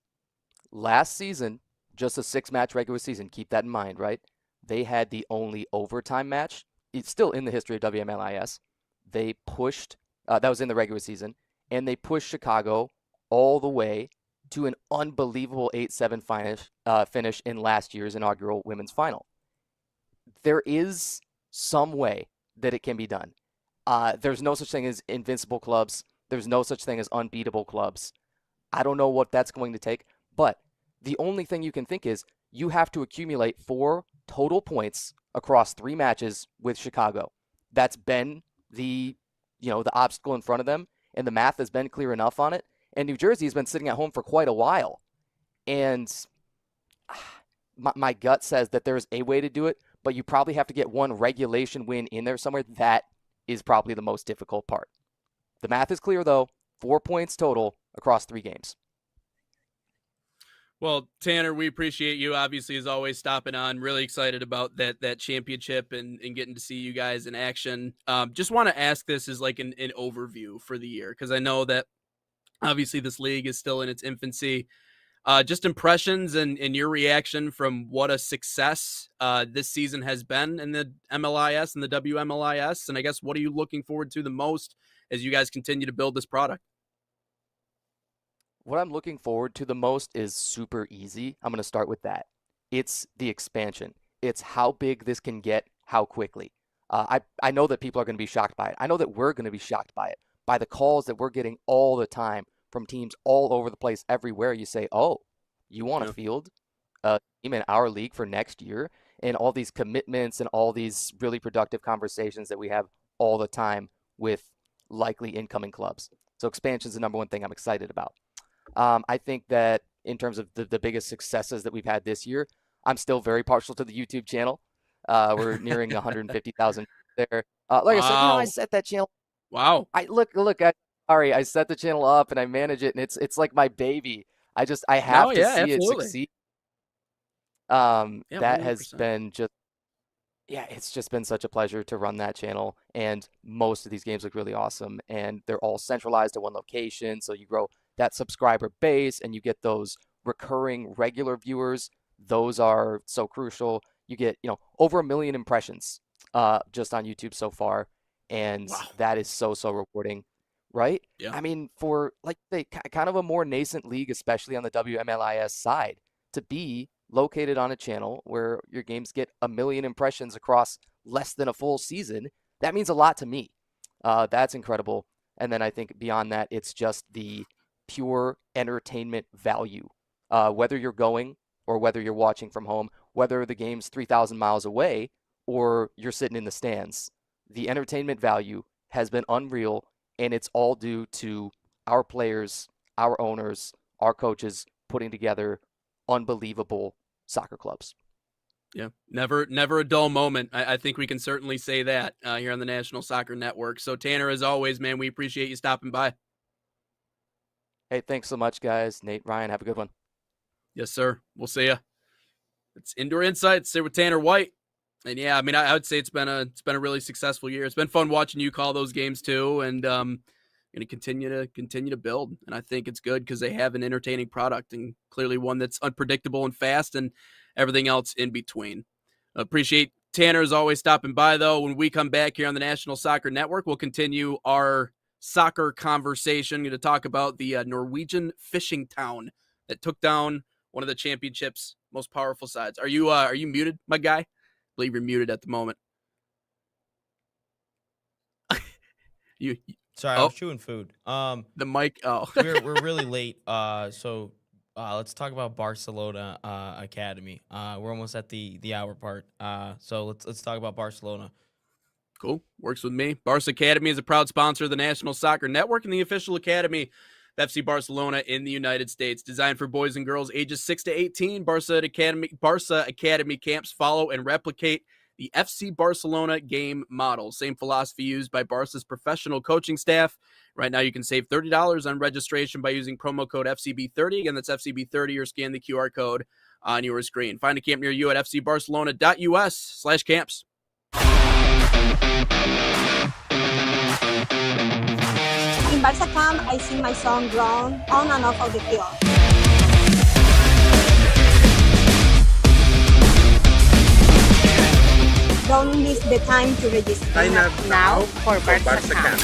Last season, just a 6-match regular season, keep that in mind, right? They had the only overtime match. It's still in the history of WMLIS. They pushed, that was in the regular season, and they pushed Chicago all the way to an unbelievable 8-7 finish in last year's inaugural women's final. There is some way that it can be done. There's no such thing as invincible clubs. There's no such thing as unbeatable clubs. I don't know what that's going to take, but the only thing you can think is you have to accumulate 4 total points across 3 matches with Chicago. That's been the obstacle in front of them, and the math has been clear enough on it. And New Jersey has been sitting at home for quite a while. And my gut says that there's a way to do it, but you probably have to get one regulation win in there somewhere. That is probably the most difficult part. The math is clear, though. 4 points total across 3 games. Well, Tanner, we appreciate you, obviously, as always, stopping on. Really excited about that championship and getting to see you guys in action. Just want to ask this as like an overview for the year, because I know that obviously this league is still in its infancy. Just impressions and your reaction from what a success this season has been in the MLIS and the WMLIS. And I guess, what are you looking forward to the most as you guys continue to build this product? What I'm looking forward to the most is super easy. I'm going to start with that. It's the expansion. It's how big this can get, how quickly. I know that people are going to be shocked by it. I know that we're going to be shocked by it, by the calls that we're getting all the time from teams all over the place, everywhere. You say, oh, you want to field a team in our league for next year? And all these commitments and all these really productive conversations that we have all the time with likely incoming clubs. So expansion is the number one thing I'm excited about. I think that in terms of the biggest successes that we've had this year, I'm still very partial to the YouTube channel. We're nearing 150,000 there. Like I said, I set that channel. Wow. I set the channel up and I manage it, and it's like my baby. I have to see it succeed. That has been it's just been such a pleasure to run that channel, and most of these games look really awesome, and they're all centralized at one location, so you grow that subscriber base and you get those recurring regular viewers. Those are so crucial. You get, over 1 million impressions just on YouTube so far, and that is so rewarding, right? Yeah. I mean, for kind of a more nascent league, especially on the WMLIS side, to be located on a channel where your games get 1 million impressions across less than a full season, that means a lot to me. That's incredible. And then I think beyond that, it's just the pure entertainment value. Whether you're going or whether you're watching from home, whether the game's 3,000 miles away or you're sitting in the stands, the entertainment value has been unreal, and it's all due to our players, our owners, our coaches putting together unbelievable soccer clubs. Yeah, never a dull moment. I think we can certainly say that here on the National Soccer Network. So Tanner, as always, man, we appreciate you stopping by. Hey, thanks so much, guys. Nate, Ryan, have a good one. Yes, sir. We'll see ya. It's Indoor Insights here with Tanner White. And yeah, I mean, I would say it's been a really successful year. It's been fun watching you call those games too, and going to continue to build. And I think it's good because they have an entertaining product, and clearly one that's unpredictable and fast, and everything else in between. Appreciate Tanner as always stopping by, though. When we come back here on the National Soccer Network, we'll continue our soccer conversation. Going to talk about the Norwegian fishing town that took down one of the championship's most powerful sides. Are you muted, my guy? I believe you're muted at the moment. Sorry, I was chewing food. The mic. Oh, we're really late. So let's talk about Barcelona Academy. We're almost at the hour part. So let's talk about Barcelona. Cool. Works with me. Barca Academy is a proud sponsor of the National Soccer Network and the official academy of FC Barcelona in the United States. Designed for boys and girls ages 6 to 18, Barca Academy camps follow and replicate the FC Barcelona game model. Same philosophy used by Barca's professional coaching staff. Right now, you can save $30 on registration by using promo code FCB30. Again, that's FCB30, or scan the QR code on your screen. Find a camp near you at fcbarcelona.us/camps. In Barca camp, I sing my song "Grown" on and off of the field. Don't miss the time to register. Sign up now for Barca camp.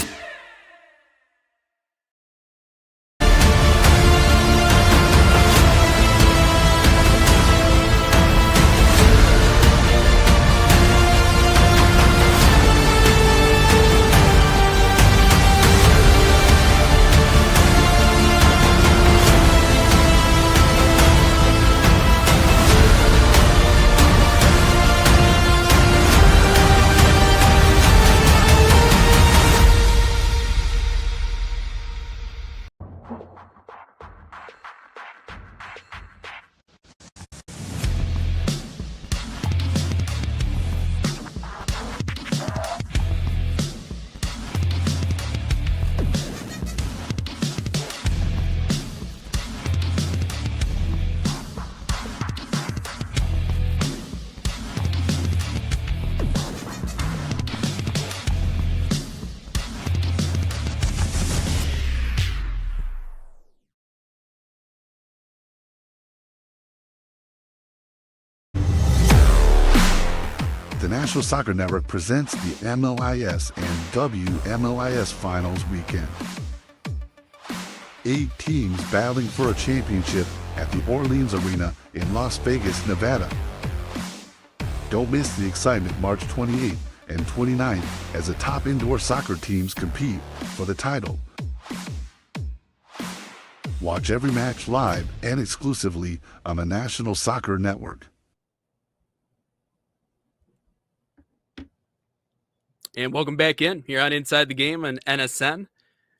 The National Soccer Network presents the MLS and WMLIS Finals weekend. 8 teams battling for a championship at the Orleans Arena in Las Vegas, Nevada. Don't miss the excitement March 28th and 29th as the top indoor soccer teams compete for the title. Watch every match live and exclusively on the National Soccer Network. And welcome back in here on Inside the Game on NSN.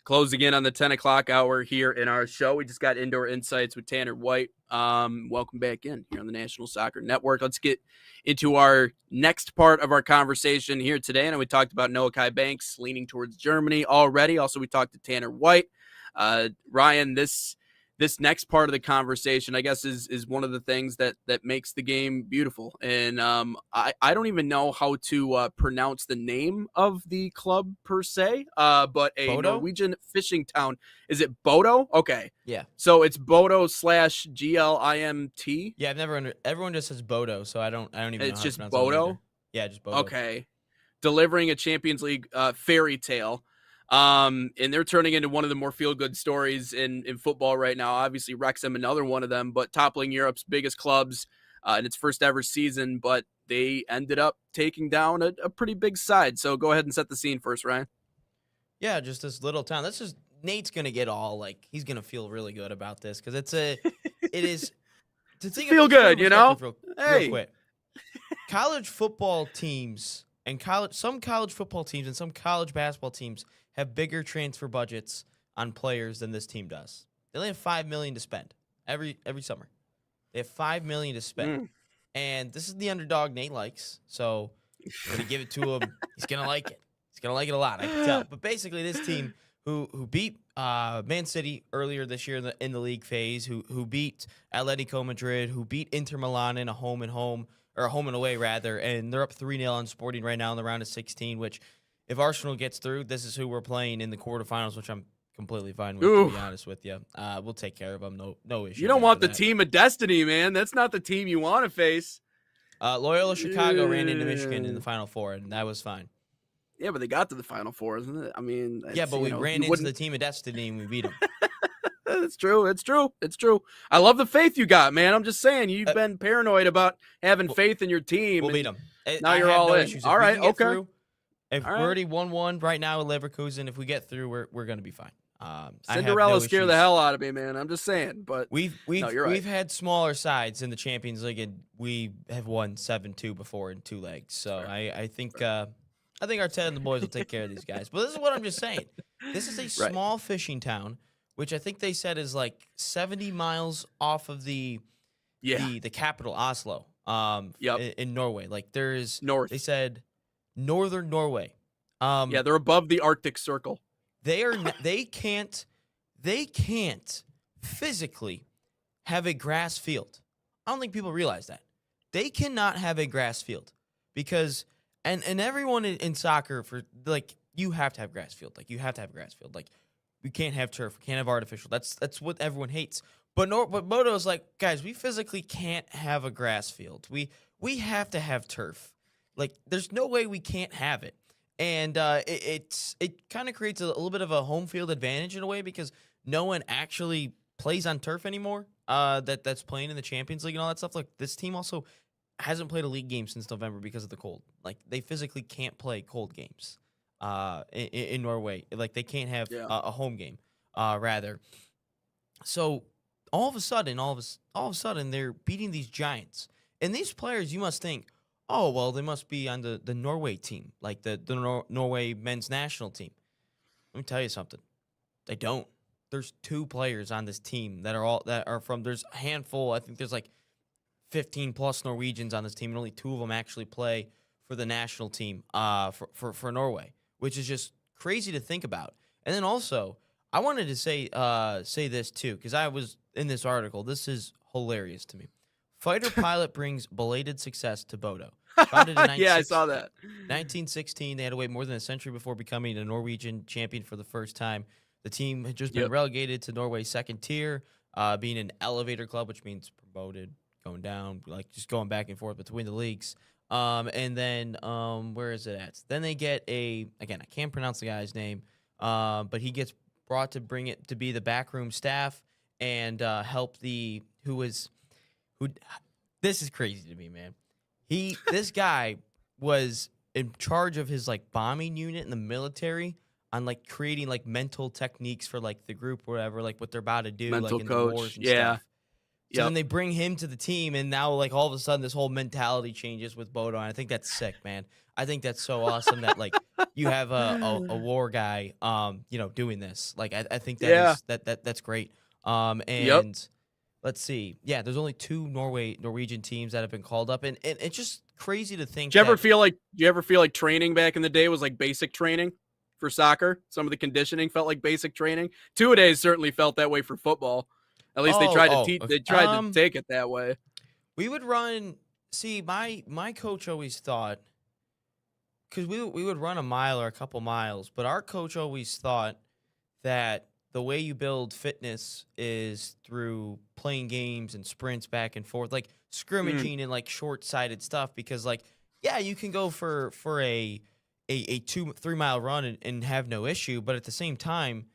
Closed again on the 10 o'clock hour here in our show. We just got Indoor Insights with Tanner White. Welcome back in here on the National Soccer Network. Let's get into our next part of our conversation here today. And we talked about Noahkai Banks leaning towards Germany already. Also, we talked to Tanner White. Ryan, this next part of the conversation, I guess, is one of the things that makes the game beautiful. And I don't even know how to pronounce the name of the club per se, but a Bodo? Norwegian fishing town. Is it Bodo? Okay. Yeah. So it's Bodo /GLIMT. Yeah, I've never everyone just says Bodo, so I don't even know It's how just to pronounce it Bodo? either. Yeah, just Bodo. Okay. Delivering a Champions League fairy tale. And they're turning into one of the more feel-good stories in football right now. Obviously, Wrexham, another one of them, but toppling Europe's biggest clubs in its first ever season. But they ended up taking down a pretty big side. So go ahead and set the scene first, Ryan. Yeah, just this little town. That's just Nate's gonna get all like he's gonna feel really good about this because it is to think feel good, you know. Real Hey, quick. College football teams and some college football teams and some college basketball teams have bigger transfer budgets on players than this team does. They only have $5 million to spend every summer. They have $5 million to spend, and this is the underdog Nate likes. So I'm gonna give it to him. He's gonna like it. He's gonna like it a lot. I can tell. But basically, this team who beat Man City earlier this year in the league phase, who beat Atletico Madrid, who beat Inter Milan in a home and away rather, and they're up 3-0 on Sporting right now in the round of 16. Which, if Arsenal gets through, this is who we're playing in the quarterfinals, which I'm completely fine with, to be honest with you. We'll take care of them. No issue. You don't want the team of destiny, man. That's not the team you want to face. Loyola Chicago ran into Michigan in the Final Four, and that was fine. Yeah, but they got to the Final Four, isn't it? I mean, yeah, but we ran into the team of destiny and we beat them. It's true. It's true. It's true. I love the faith you got, man. I'm just saying, you've been paranoid about having faith in your team. We'll beat them. Now you're all in. All right, okay. If we're already 1-1 right now with Leverkusen, if we get through, we're going to be fine. Cinderella scare the hell out of me, man. I'm just saying. But we've had smaller sides in the Champions League, and we have won 7-2 before in 2 legs. So I think our Ted and the boys will take care of these guys. But this is what I'm just saying. This is a small fishing town, which I think they said is like 70 miles off of the capital, Oslo. In Norway. Like there is north. They said northern Norway. They're above the Arctic Circle. They can't physically have a grass field. I don't think people realize that. They cannot have a grass field because and everyone in soccer for like you have to have grass field. Like you have to have a grass field. Like we can't have turf, we can't have artificial. That's what everyone hates. But Bodo is like, guys, we physically can't have a grass field. We have to have turf. Like there's no way we can't have it. And it kind of creates a little bit of a home field advantage in a way because no one actually plays on turf anymore. That's playing in the Champions League and all that stuff. Like this team also hasn't played a league game since November because of the cold. Like they physically can't play cold games in Norway. Like they can't have a home game rather. So all of a sudden they're beating these giants. And these players, you must think, oh, well, they must be on the Norway team, like the Norway men's national team. Let me tell you something. They don't. There's 2 players on this team that are from. There's a handful. I think there's like 15 plus Norwegians on this team, and only 2 of them actually play for the national team for Norway, which is just crazy to think about. And then also, I wanted to say this too because I was in this article. This is hilarious to me. Fighter pilot brings belated success to Bodo. Founded in I saw that. 1916, they had to wait more than a century before becoming a Norwegian champion for the first time. The team had just been relegated to Norway's second tier, being an elevator club, which means promoted going down, like just going back and forth between the leagues. And then where is it at? Then they get again, I can't pronounce the guy's name, but he gets brought to bring it to be the backroom staff and help who. This is crazy to me, man. This guy was in charge of his like bombing unit in the military on like creating like mental techniques for like the group or whatever, like what they're about to do, Mental like in coach. the wars and Yeah. stuff. So then they bring him to the team, and now like all of a sudden this whole mentality changes with Bodo, and I think that's sick, man. I think that's so awesome that like you have a war guy, doing this. Like I think that's great. And let's see, there's only 2 Norwegian teams that have been called up, and it's just crazy to think. Do you ever feel like training back in the day was like basic training for soccer? Some of the conditioning felt like basic training. Two-a-days certainly felt that way for football. At least they tried to teach. They tried to take it that way. We would run. See, my coach always thought, because we would run a mile or a couple miles, but our coach always thought that the way you build fitness is through playing games and sprints back and forth, like scrimmaging and like short-sighted stuff. Because like, you can go for a 2-3 mile run and have no issue, but at the same time,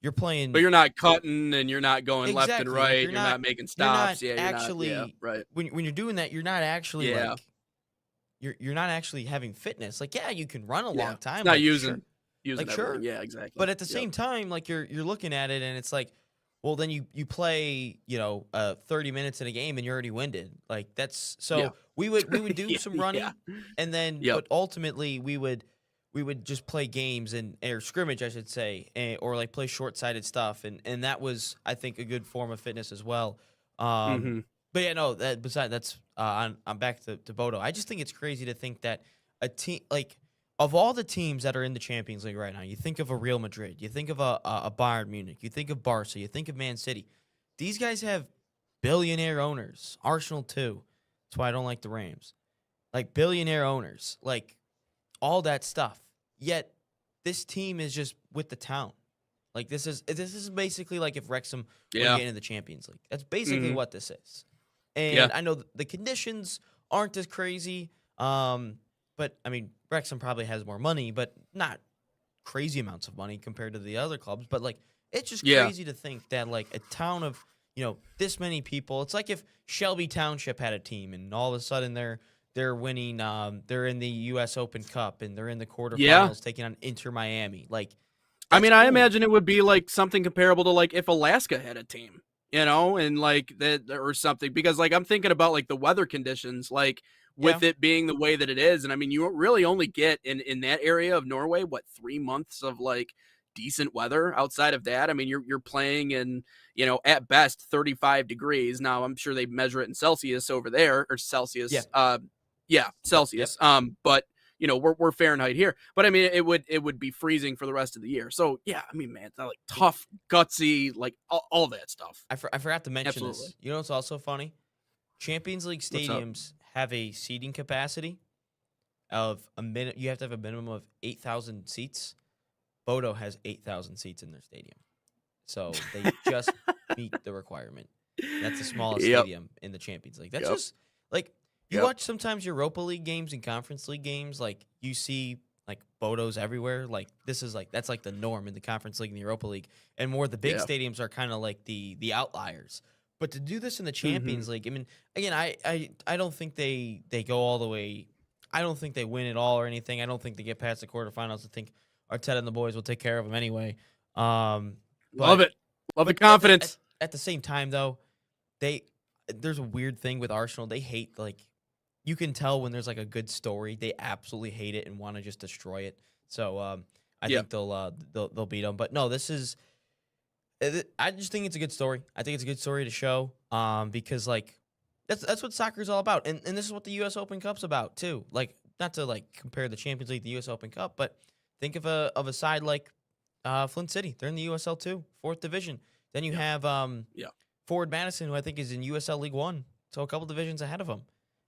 you're playing. But you're not cutting and you're not going left and right. You're not making stops. You're not actually right. When you're doing that, you're not actually like you're not actually having fitness. Like you can run a long time. It's not like, using like everything. Yeah, exactly. But at the same time, like you're looking at it and it's like, well, then you play 30 minutes in a game and you're already winded. Like that's so we would do some running and then but ultimately we would just play games or scrimmage, I should say, or like play short-sighted stuff, and that was, I think, a good form of fitness as well. But I'm back to Bodo. I just think it's crazy to think that a team like of all the teams that are in the Champions League right now, you think of a Real Madrid, you think of a Bayern Munich, you think of Barca, you think of Man City. These guys have billionaire owners. Arsenal too. That's why I don't like the Rams. Like billionaire owners, like. All that stuff. Yet this team is just with the town. Like this is basically like if Wrexham were getting in the Champions League. That's basically what this is. And I know the conditions aren't as crazy. But I mean Wrexham probably has more money, but not crazy amounts of money compared to the other clubs. But like it's just crazy to think that like a town of this many people. It's like if Shelby Township had a team and all of a sudden they're winning. They're in the U.S. Open Cup and they're in the quarterfinals taking on Inter Miami. Like, I mean, I imagine it would be like something comparable to like if Alaska had a team, and like that or something. Because like I'm thinking about like the weather conditions, like with it being the way that it is, and I mean, you really only get in that area of Norway 3 months of like decent weather. Outside of that, I mean, you're playing in at best 35 degrees. Now I'm sure they measure it in Celsius over there or Celsius. Celsius. But we're Fahrenheit here. But I mean, it would be freezing for the rest of the year. So yeah, I mean, man, it's like tough, gutsy, like all that stuff. I forgot to mention this. You know what's also funny? Champions League stadiums have a seating capacity of you have to have a minimum of 8,000 seats. Bodo has 8,000 seats in their stadium, so they just meet the requirement. That's the smallest stadium in the Champions League. That's just like. You watch sometimes Europa League games and Conference League games, like you see like Bodos everywhere. Like that's like the norm in the Conference League and the Europa League. And more the big stadiums are kind of like the outliers. But to do this in the Champions League, I mean, again, I don't think they go all the way. I don't think they win it all or anything. I don't think they get past the quarterfinals. I think Arteta and the boys will take care of them anyway. Love it. Love the confidence. At the same time, though, there's a weird thing with Arsenal. They hate like. You can tell when there's like a good story, they absolutely hate it and want to just destroy it. So I think they'll beat them. But no, I just think it's a good story. I think it's a good story to show because like that's what soccer is all about, and this is what the U.S. Open Cup's about too. Like not to like compare the Champions League to the U.S. Open Cup, but think of a side like Flint City. They're in the USL 2, 4th division. Then you have Forward Madison, who I think is in USL League 1, so a couple divisions ahead of them.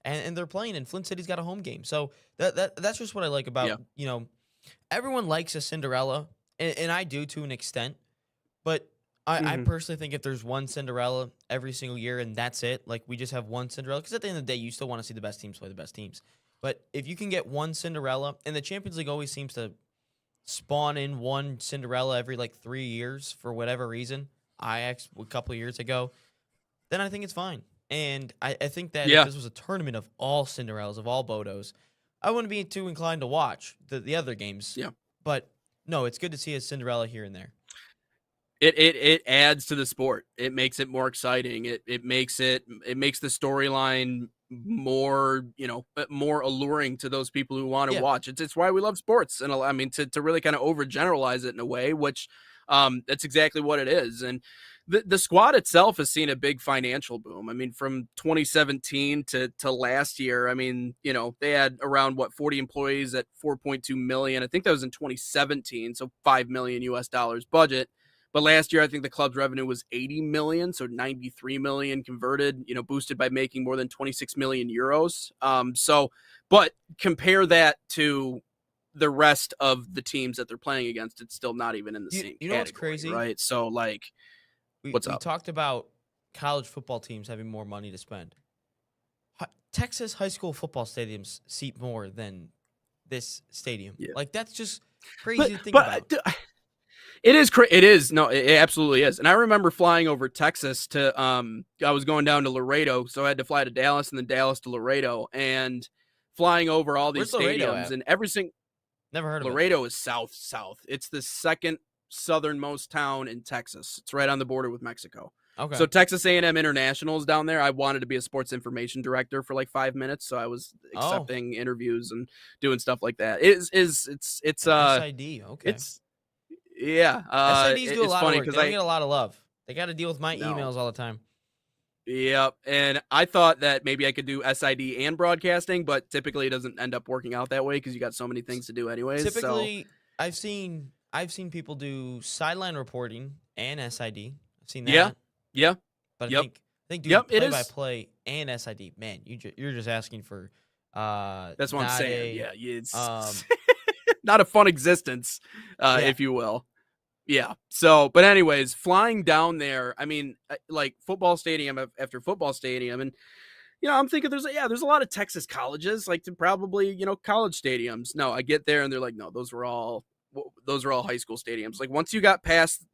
And they're playing, and Flint City's got a home game. So that's just what I like about, everyone likes a Cinderella, and I do to an extent. But I personally think if there's one Cinderella every single year and that's it, like we just have one Cinderella, because at the end of the day, you still want to see the best teams play the best teams. But if you can get one Cinderella, and the Champions League always seems to spawn in one Cinderella every like 3 years for whatever reason, Ajax a couple of years ago, then I think it's fine. And I think that if this was a tournament of all Cinderellas, of all Bodos, I wouldn't be too inclined to watch the other games. Yeah. But no, it's good to see a Cinderella here and there. It adds to the sport. It makes it more exciting. It makes the storyline more, more alluring to those people who want to watch. It's why we love sports. And I mean, to really kind of overgeneralize it in a way, which that's exactly what it is. And the squad itself has seen a big financial boom. I mean, from 2017 to last year, I mean, they had around 40 employees at 4.2 million. I think that was in 2017. So $5 million US budget. But last year, I think the club's revenue was 80 million, so 93 million converted, boosted by making more than 26 million euros. But compare that to the rest of the teams that they're playing against, it's still not even in the same category, what's crazy, right? So, like, what's up? We talked about college football teams having more money to spend. Texas high school football stadiums seat more than this stadium. Yeah. Like, that's just crazy to think about. It is. No, it absolutely is. And I remember flying over Texas to, I was going down to Laredo, so I had to fly to Dallas and then Dallas to Laredo, and flying over all these stadiums and every single. Never heard of Laredo is south. It's the second southernmost town in Texas. It's right on the border with Mexico. Okay. So Texas A&M International is down there. I wanted to be a sports information director for like 5 minutes, so I was accepting interviews and doing stuff like that. It's SID. Okay. SIDs do a lot of work. They don't get a lot of love. They got to deal with my emails all the time. Yep. And I thought that maybe I could do SID and broadcasting, but typically it doesn't end up working out that way because you got so many things to do anyways. Typically, I've seen people do sideline reporting and SID. I've seen that. Yeah. But I think doing play-by-play and SID, man, you're just asking for that's what I'm saying. It's not a fun existence, if you will. Yeah. So, but anyways, flying down there, I mean, like football stadium after football stadium. And, I'm thinking there's a lot of Texas colleges, like probably, college stadiums. No, I get there and they're like, no, those are all high school stadiums. Like once you got past,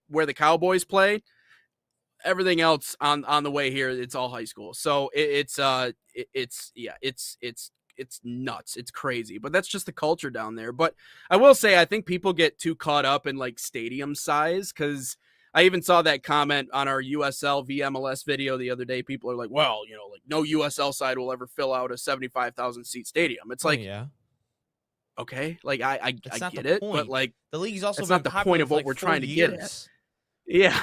where the Cowboys play, everything else on the way here, it's all high school. So it's nuts. It's crazy, but that's just the culture down there. But I will say, I think people get too caught up in like stadium size, because I even saw that comment on our USL v MLS video the other day. People are like, well, like no USL side will ever fill out a 75,000 seat stadium. It's like, okay, like I get it, but like the league's also that's not the point of what we're trying to get at. Yeah,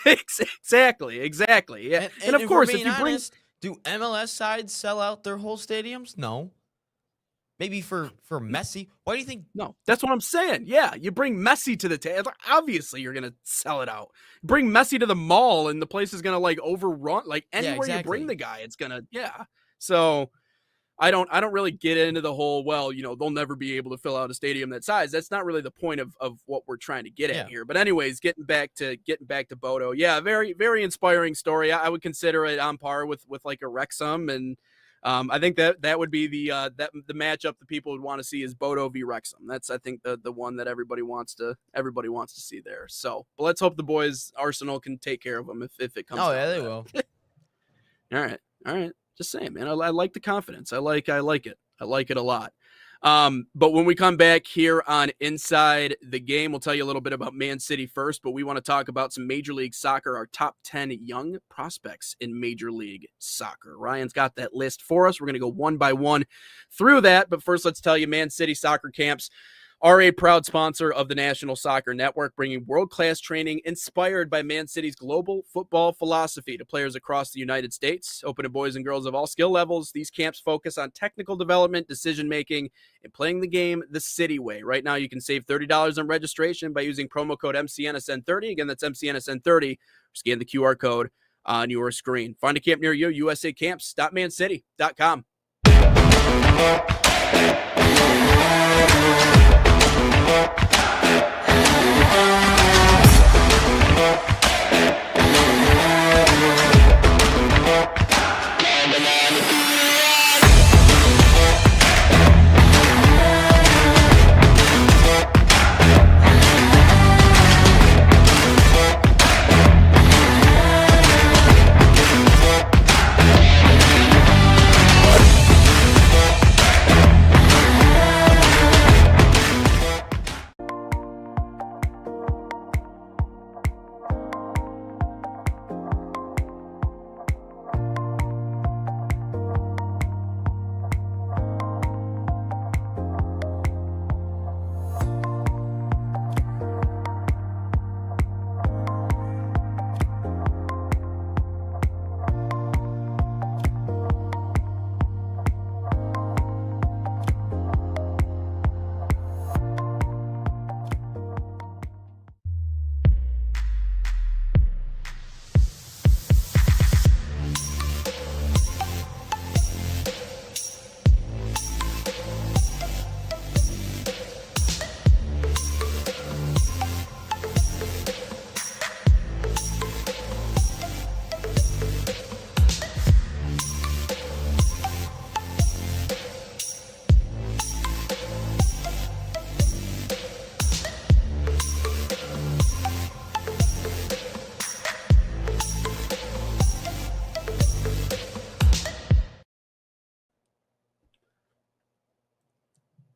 exactly. Yeah, and of course, if you bring. Do MLS sides sell out their whole stadiums? No. Maybe for Messi. Why do you think? No, that's what I'm saying. Yeah, you bring Messi to the table. Obviously, you're gonna sell it out. Bring Messi to the mall, and the place is gonna like overrun. Like anywhere you bring the guy, it's gonna So I don't really get into the whole. Well, they'll never be able to fill out a stadium that size. That's not really the point of what we're trying to get at here. But anyways, getting back to Bodo. Yeah, very very inspiring story. I would consider it on par with like a Wrexham, and I think that would be the matchup that people would want to see is Bodo v Wrexham. That's I think the one that everybody wants to see there. So, but let's hope the boys Arsenal can take care of them if it comes. Oh yeah, they will. All right. Just saying, man. I like the confidence. I like it. I like it a lot. But when we come back here on Inside the Game, we'll tell you a little bit about Man City first, but we want to talk about some Major League Soccer, our top 10 young prospects in Major League Soccer. Ryan's got that list for us. We're going to go one by one through that. But first, let's tell you, Man City Soccer Camps are a proud sponsor of the National Soccer Network, bringing world-class training inspired by Man City's global football philosophy to players across the United States. Open to boys and girls of all skill levels, these camps focus on technical development, decision-making, and playing the game the City way. Right now, you can save $30 on registration by using promo code MCNSN30. Again, that's MCNSN30. Scan the QR code on your screen. Find a camp near you, usacamps.mancity.com.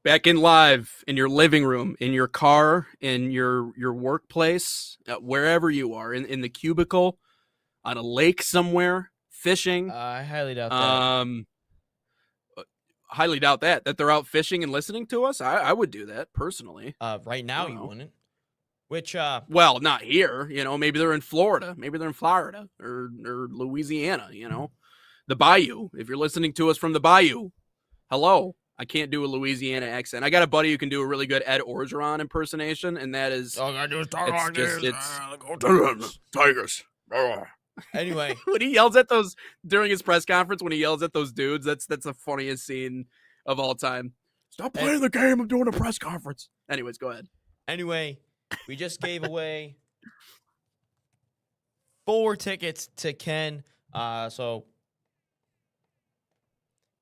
Back in live in your living room, in your car, in your workplace, wherever you are, in the cubicle, on a lake somewhere, fishing. I highly doubt that. Highly doubt that they're out fishing and listening to us. I would do that personally. Right now you wouldn't. Which well, not here. Maybe they're in Florida. Maybe they're in Florida or Louisiana. The Bayou. If you're listening to us from the Bayou, hello. I can't do a Louisiana accent. I got a buddy who can do a really good Ed Orgeron impersonation, and that is all I do is talk like this. Tigers. Anyway, when he yells at those during his press conference, when he yells at those dudes, that's the funniest scene of all time. Stop playing the game. I'm doing a press conference. Anyways, go ahead. Anyway, we just gave away 4 tickets to Ken. So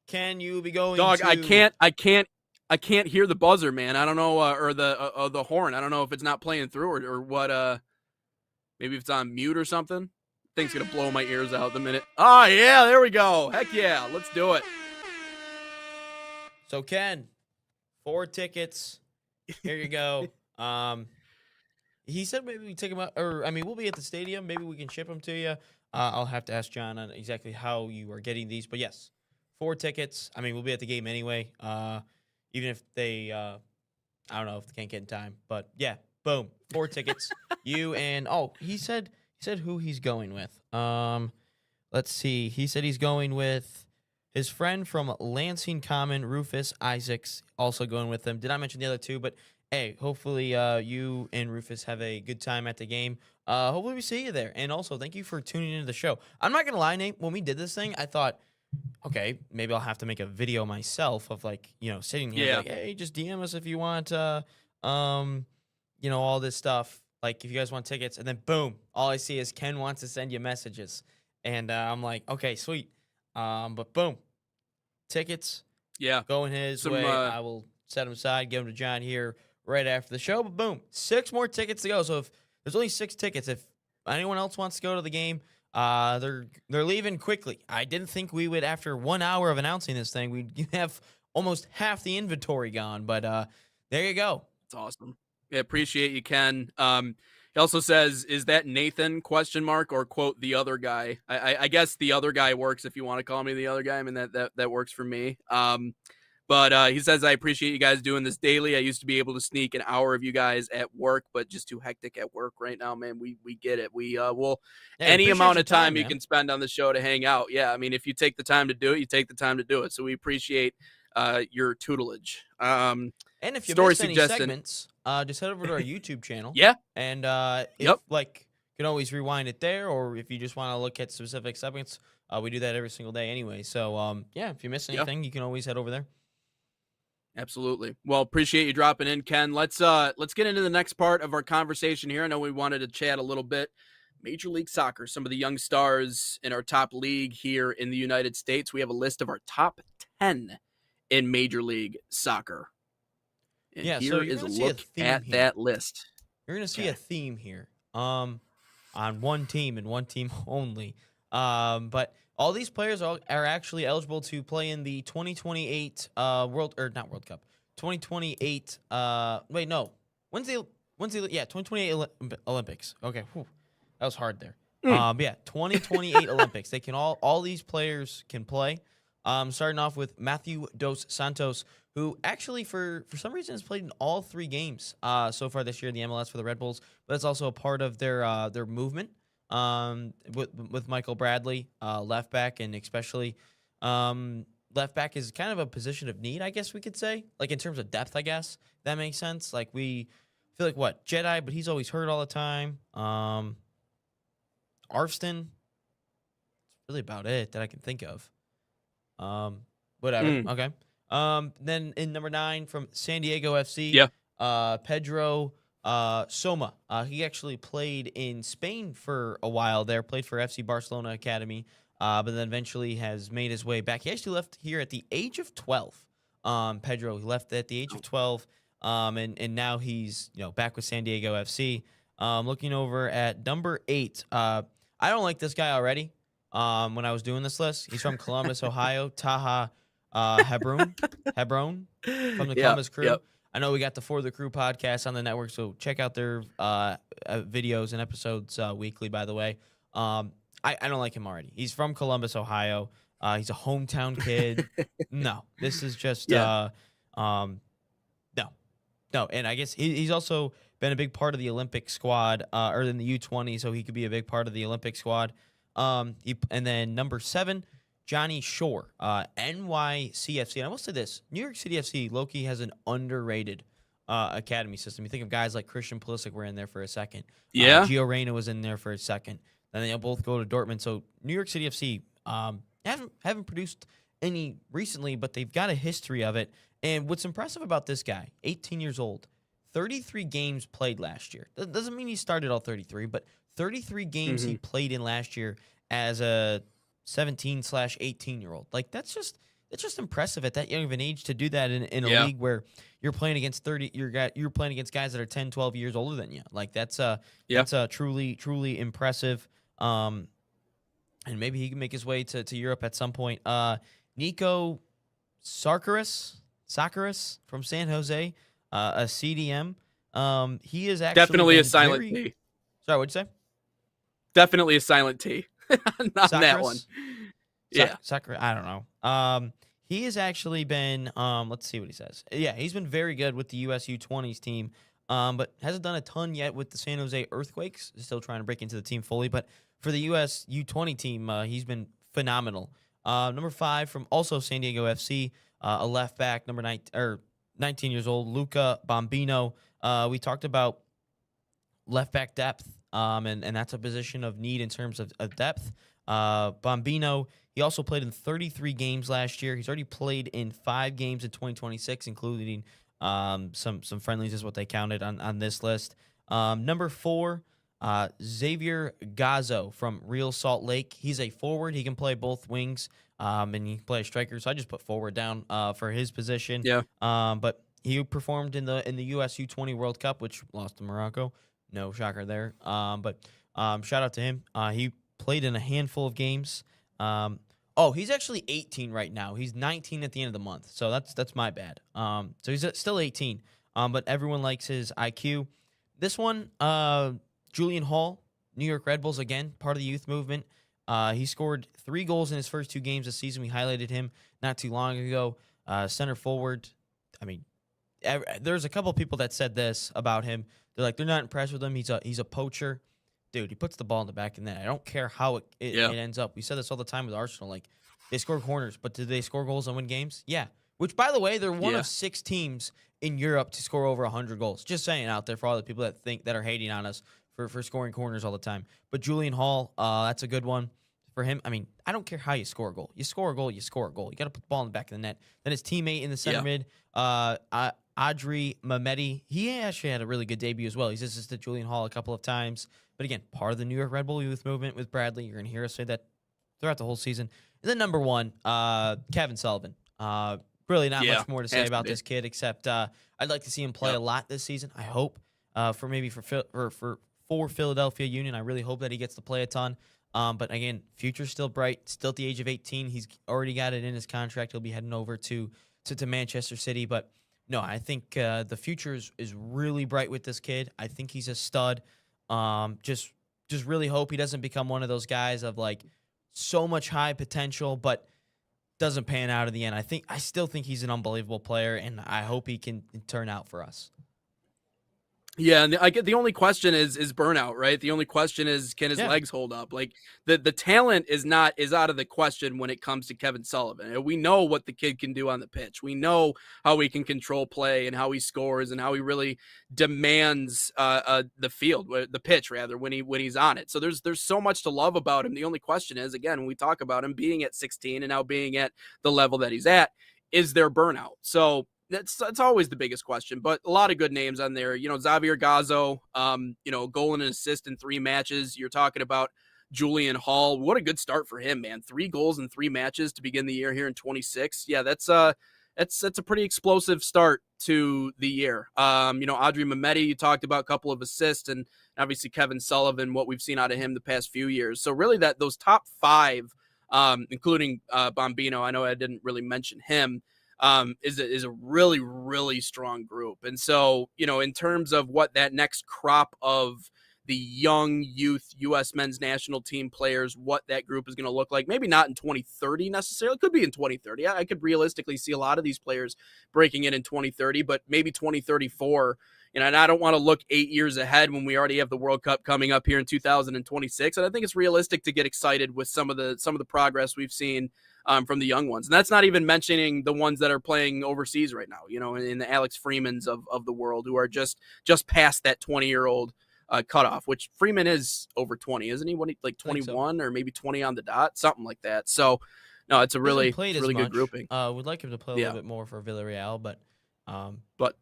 Ken, you will be going. Dog, to... I can't hear the buzzer, man. I don't know, or the horn. I don't know if it's not playing through or what. Maybe if it's on mute or something. Thing's gonna blow my ears out the minute. Oh yeah, there we go. Heck yeah, let's do it. So Ken, 4 tickets. Here you go. He said maybe we take him out, or I mean, we'll be at the stadium. Maybe we can ship them to you. I'll have to ask John on exactly how you are getting these, but yes, 4 tickets. I mean, we'll be at the game anyway. Even if they, I don't know if they can't get in time, but yeah, boom, 4 tickets. You and he said who he's going with. Let's see. He said he's going with his friend from Lansing Common, Rufus Isaacs, also going with him. Did I mention the other 2? But hey, hopefully you and Rufus have a good time at the game. Hopefully we see you there. And also, thank you for tuning into the show. I'm not going to lie, Nate. When we did this thing, I thought, okay, maybe I'll have to make a video myself of sitting here like, hey, just DM us if you want, all this stuff. Like if you guys want tickets, and then boom, all I see is Ken wants to send you messages. And I'm like, okay, sweet. But boom, tickets. Yeah. Going his way. I will set them aside, give them to John here right after the show. But boom, 6 more tickets to go. So if there's only 6 tickets, if anyone else wants to go to the game, they're leaving quickly. I didn't think we would, after 1 hour of announcing this thing, we'd have almost half the inventory gone. But there you go. It's awesome. Yeah, appreciate you, Ken. He also says, "Is that Nathan?" ? Or quote the other guy. I guess the other guy works if you want to call me the other guy. I mean that works for me. But he says, "I appreciate you guys doing this daily. I used to be able to sneak an hour of you guys at work, but just too hectic at work right now, man. We get it. We will any amount of time you can spend on the show to hang out. Yeah, I mean, if you take the time to do it, you take the time to do it. So we appreciate your tutelage. And if you missed any segments, just head over to our YouTube channel. Yeah. And you can always rewind it there, or if you just want to look at specific segments, we do that every single day anyway. So, if you miss anything, you can always head over there. Absolutely. Well, appreciate you dropping in, Ken. Let's get into the next part of our conversation here. I know we wanted to chat a little bit Major League Soccer, some of the young stars in our top league here in the United States. We have a list of our top 10 in Major League Soccer. And here is a look at that list. You're going to see a theme here on one team and one team only. But all these players are actually eligible to play in the 2028 2028 2028 Olympics. Okay. Whew. That was hard there. 2028 Olympics. They can all these players can play. Starting off with Matthew Dos Santos, who actually for some reason has played in all 3 games so far this year in the MLS for the Red Bulls, but it's also a part of their movement with Michael Bradley, left back, and especially left back is kind of a position of need, I guess we could say, like in terms of depth, I guess that makes sense. Like we feel like Jedi, but he's always hurt all the time. Arvston, that's really about it that I can think of. Whatever. Okay. Then in number 9 from San Diego FC, Pedro Soma. He actually played in Spain for a while there, played for FC Barcelona Academy, but then eventually has made his way back. He actually left here at the age of 12. Pedro, he left at the age of 12, and now he's back with San Diego FC. Looking over at number 8, I don't like this guy already. When I was doing this list, he's from Columbus, Ohio. Taha Hebron from the Columbus Crew. Yep. I know we got the For the Crew podcast on the network, so check out their videos and episodes weekly, by the way. I don't like him already. He's from Columbus, Ohio. He's a hometown kid. No, this is just no. And I guess he's also been a big part of the Olympic squad, or in the U20, so he could be a big part of the Olympic squad. And then number 7, Johnny Shore, NYCFC. And I will say this, New York City FC, low-key has an underrated academy system. You think of guys like Christian Pulisic were in there for a second. Yeah. Gio Reyna was in there for a second. Then they both go to Dortmund. So New York City FC haven't produced any recently, but they've got a history of it. And what's impressive about this guy, 18 years old, 33 games played last year. That doesn't mean he started all 33, but 33 games he played in last year as a 17/18-year-old. Like that's just impressive at that young of an age to do that in a league where you're playing against you're playing against guys that are 10, 12 years older than you. Like that's truly impressive. And maybe he can make his way to Europe at some point. Nico Sakaris from San Jose, a CDM. He is actually definitely a silent T. Sorry, what'd you say? Definitely a silent T. Not that one. I don't know. He has actually been, let's see what he says. Yeah, he's been very good with the US U20s team, but hasn't done a ton yet with the San Jose Earthquakes. Still trying to break into the team fully, but for the US U20 team, he's been phenomenal. Number 5 from also San Diego FC, a left back, 19 years old, Luca Bombino. We talked about left back depth, and that's a position of need in terms of depth. Bombino, he also played in 33 games last year. He's already played in 5 games in 2026, including some friendlies is what they counted on this list. Number 4, Xavier Gazzo from Real Salt Lake. He's a forward. He can play both wings, and he can play a striker. So I just put forward down for his position. Yeah. But he performed in the US U20 World Cup, which lost to Morocco. No shocker there. But shout out to him. He played in a handful of games. He's actually 18 right now. He's 19 at the end of the month. So that's my bad. So he's still 18. But everyone likes his IQ. This one, Julian Hall, New York Red Bulls, again, part of the youth movement. He scored 3 goals in his first 2 games this season. We highlighted him not too long ago. Center forward. I mean, there's a couple people that said this about him. They're like, they're not impressed with him. He's a poacher. Dude, he puts the ball in the back of the net. I don't care how it ends up. We said this all the time with Arsenal. Like, they score corners, but did they score goals and win games? Yeah. Which, by the way, they're one of 6 teams in Europe to score over 100 goals. Just saying out there for all the people that are hating on us for scoring corners all the time. But Julian Hall, that's a good one for him. I mean, I don't care how you score a goal. You score a goal, you score a goal. You got to put the ball in the back of the net. Then his teammate in the center mid, Adri Mehmeti, he actually had a really good debut as well. He's assisted Julian Hall a couple of times. But again, part of the New York Red Bull youth movement with Bradley. You're going to hear us say that throughout the whole season. And then number 1, Kevin Sullivan. Really not much more to say about this kid, except I'd like to see him play a lot this season. I hope for Philadelphia Union. I really hope that he gets to play a ton. But again, future's still bright. Still at the age of 18. He's already got it in his contract. He'll be heading over to Manchester City. But no, I think the future is really bright with this kid. I think he's a stud. Just really hope he doesn't become one of those guys of like so much high potential, but doesn't pan out in the end. I still think he's an unbelievable player, and I hope he can turn out for us. Yeah, and I get the only question is burnout, right? The only question is, can his legs hold up? Like the talent is out of the question when it comes to Kevin Sullivan. And we know what the kid can do on the pitch. We know how he can control play and how he scores and how he really demands the field, the pitch rather, when he's on it. So there's so much to love about him. The only question is, again, when we talk about him being at 16 and now being at the level that he's at, is there burnout? So that's always the biggest question, but a lot of good names on there. You know, Xavier Gazzo, goal and an assist in 3 matches. You're talking about Julian Hall. What a good start for him, man. 3 goals in 3 matches to begin the year here in 26. Yeah, that's a pretty explosive start to the year. Adri Mehmeti, you talked about a couple of assists, and obviously Kevin Sullivan, what we've seen out of him the past few years. So really those top 5 including Bombino. I know I didn't really mention him. Is a really, really strong group. And so, in terms of what that next crop of the young youth U.S. men's national team players, what that group is going to look like, maybe not in 2030 necessarily. It could be in 2030. I could realistically see a lot of these players breaking in 2030, but maybe 2034. And I don't want to look 8 years ahead when we already have the World Cup coming up here in 2026. And I think it's realistic to get excited with some of the progress we've seen from the young ones. And that's not even mentioning the ones that are playing overseas right now, in the Alex Freemans of the world, who are just past that 20-year-old cutoff, which Freeman is over 20, isn't he? What, like 21 or maybe 20 on the dot, something like that. So, no, it's a really good grouping. We'd like him to play a little bit more for Villarreal, but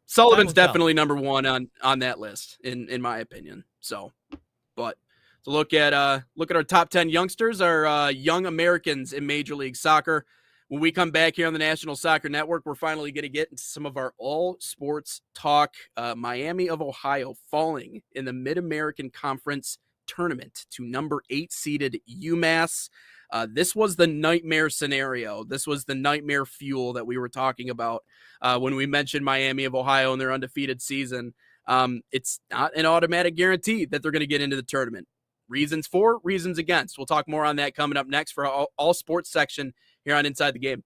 Sullivan's definitely number one on that list, in my opinion. So, but to look at our top 10 youngsters, our young Americans in Major League Soccer. When we come back here on the National Soccer Network, we're finally going to get into some of our all sports talk. Miami of Ohio falling in the Mid-American Conference tournament to number 8 seeded UMass. This was the nightmare scenario. This was the nightmare fuel that we were talking about when we mentioned Miami of Ohio and their undefeated season. It's not an automatic guarantee that they're going to get into the tournament. Reasons for, reasons against. We'll talk more on that coming up next for our all sports section here on Inside the Game.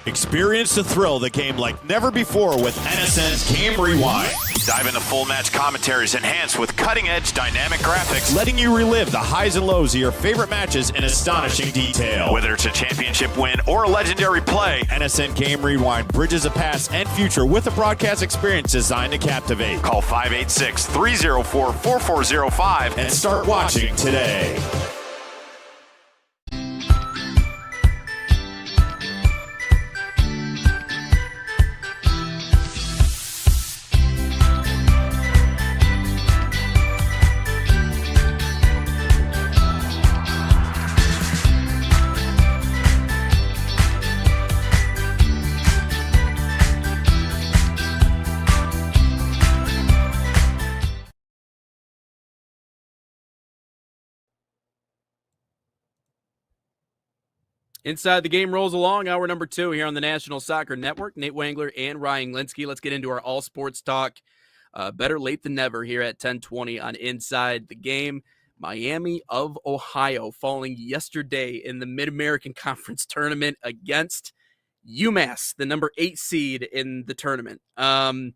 Experience the thrill of the game like never before with NSN's Game Rewind. Dive into full match commentaries enhanced with cutting-edge dynamic graphics, letting you relive the highs and lows of your favorite matches in astonishing detail. Whether it's a championship win or a legendary play, NSN Game Rewind bridges the past and future with a broadcast experience designed to captivate. Call 586-304-4405 and start watching today. Inside the Game rolls along, hour number 2 here on the National Soccer Network. Nate Wangler and Ryan Linsky. Let's get into our all sports talk. Better late than never here at 10:20 on Inside the Game. Miami of Ohio falling yesterday in the Mid-American Conference tournament against UMass, the number 8 seed in the tournament. Kind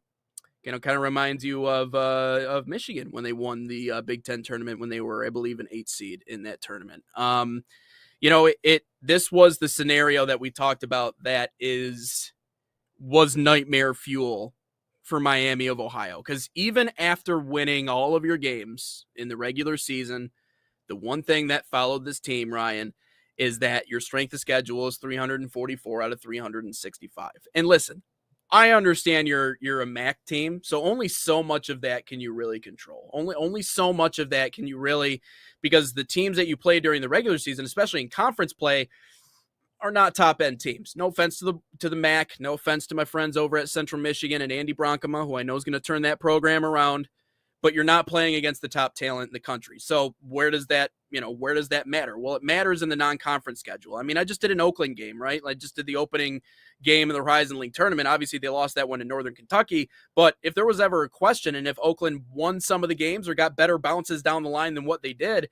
of reminds you of Michigan when they won the Big Ten tournament when they were, I believe, an 8 seed in that tournament. This was the scenario that we talked about that was nightmare fuel for Miami of Ohio. Because even after winning all of your games in the regular season, the one thing that followed this team, Ryan, is that your strength of schedule is 344 out of 365. And listen, I understand you're a MAC team, so only so much of that can you really control. Only so much of that can you really, because the teams that you play during the regular season, especially in conference play, are not top-end teams. No offense to the MAC, no offense to my friends over at Central Michigan and Andy Bronkema, who I know is going to turn that program around, but you're not playing against the top talent in the country. So where does that matter? Well, it matters in the non-conference schedule. I mean, I just did an Oakland game, right? I just did the opening game of the Horizon League tournament. Obviously, they lost that one in Northern Kentucky, but if there was ever a question, and if Oakland won some of the games or got better bounces down the line than what they did,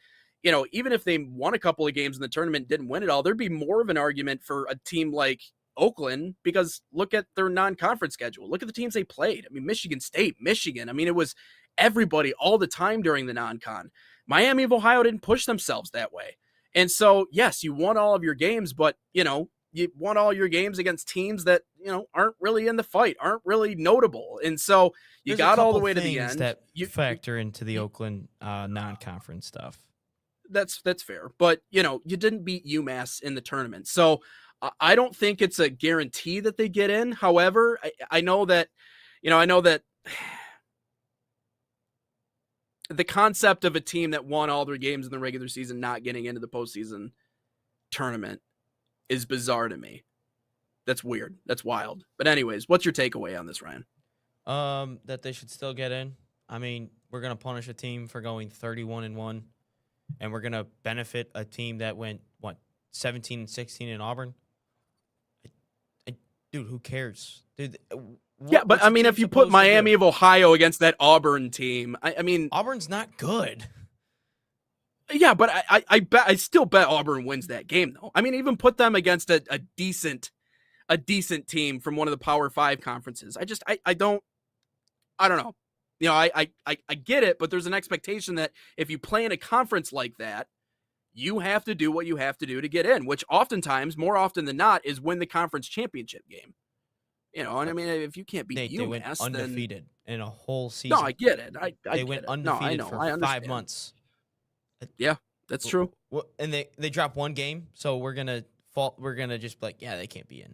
even if they won a couple of games in the tournament, didn't win it all, there'd be more of an argument for a team like Oakland, because look at their non-conference schedule. Look at the teams they played. I mean, Michigan State, Michigan. I mean, it was everybody all the time during the non-con. Miami of Ohio didn't push themselves that way. And so, yes, you won all of your games, but, you won all your games against teams that, aren't really in the fight, aren't really notable. And so There's got all the way to the end. That factor into the Oakland non-conference stuff. That's fair. But, you didn't beat UMass in the tournament. So I don't think it's a guarantee that they get in. However, I know that, I know that the concept of a team that won all their games in the regular season not getting into the postseason tournament is bizarre to me. That's weird. That's wild. But anyways, what's your takeaway on this, Ryan? That they should still get in. I mean, we're going to punish a team for going 31-1, and we're going to benefit a team that went, 17-16 in Auburn? Dude, who cares? Dude, yeah, but I mean, if you put Miami of Ohio against that Auburn team, I mean, Auburn's not good. Yeah, but I still bet Auburn wins that game, though. I mean, even put them against a decent team from one of the Power 5 conferences. I don't know. I get it, but there's an expectation that if you play in a conference like that, you have to do what you have to do to get in, which oftentimes, more often than not, is win the conference championship game. And I mean, if you can't beat UMass, they went undefeated in a whole season. No, I get it. They went undefeated for 5 months. Yeah, that's true. And they dropped one game, so we're gonna just be like, yeah, they can't be in.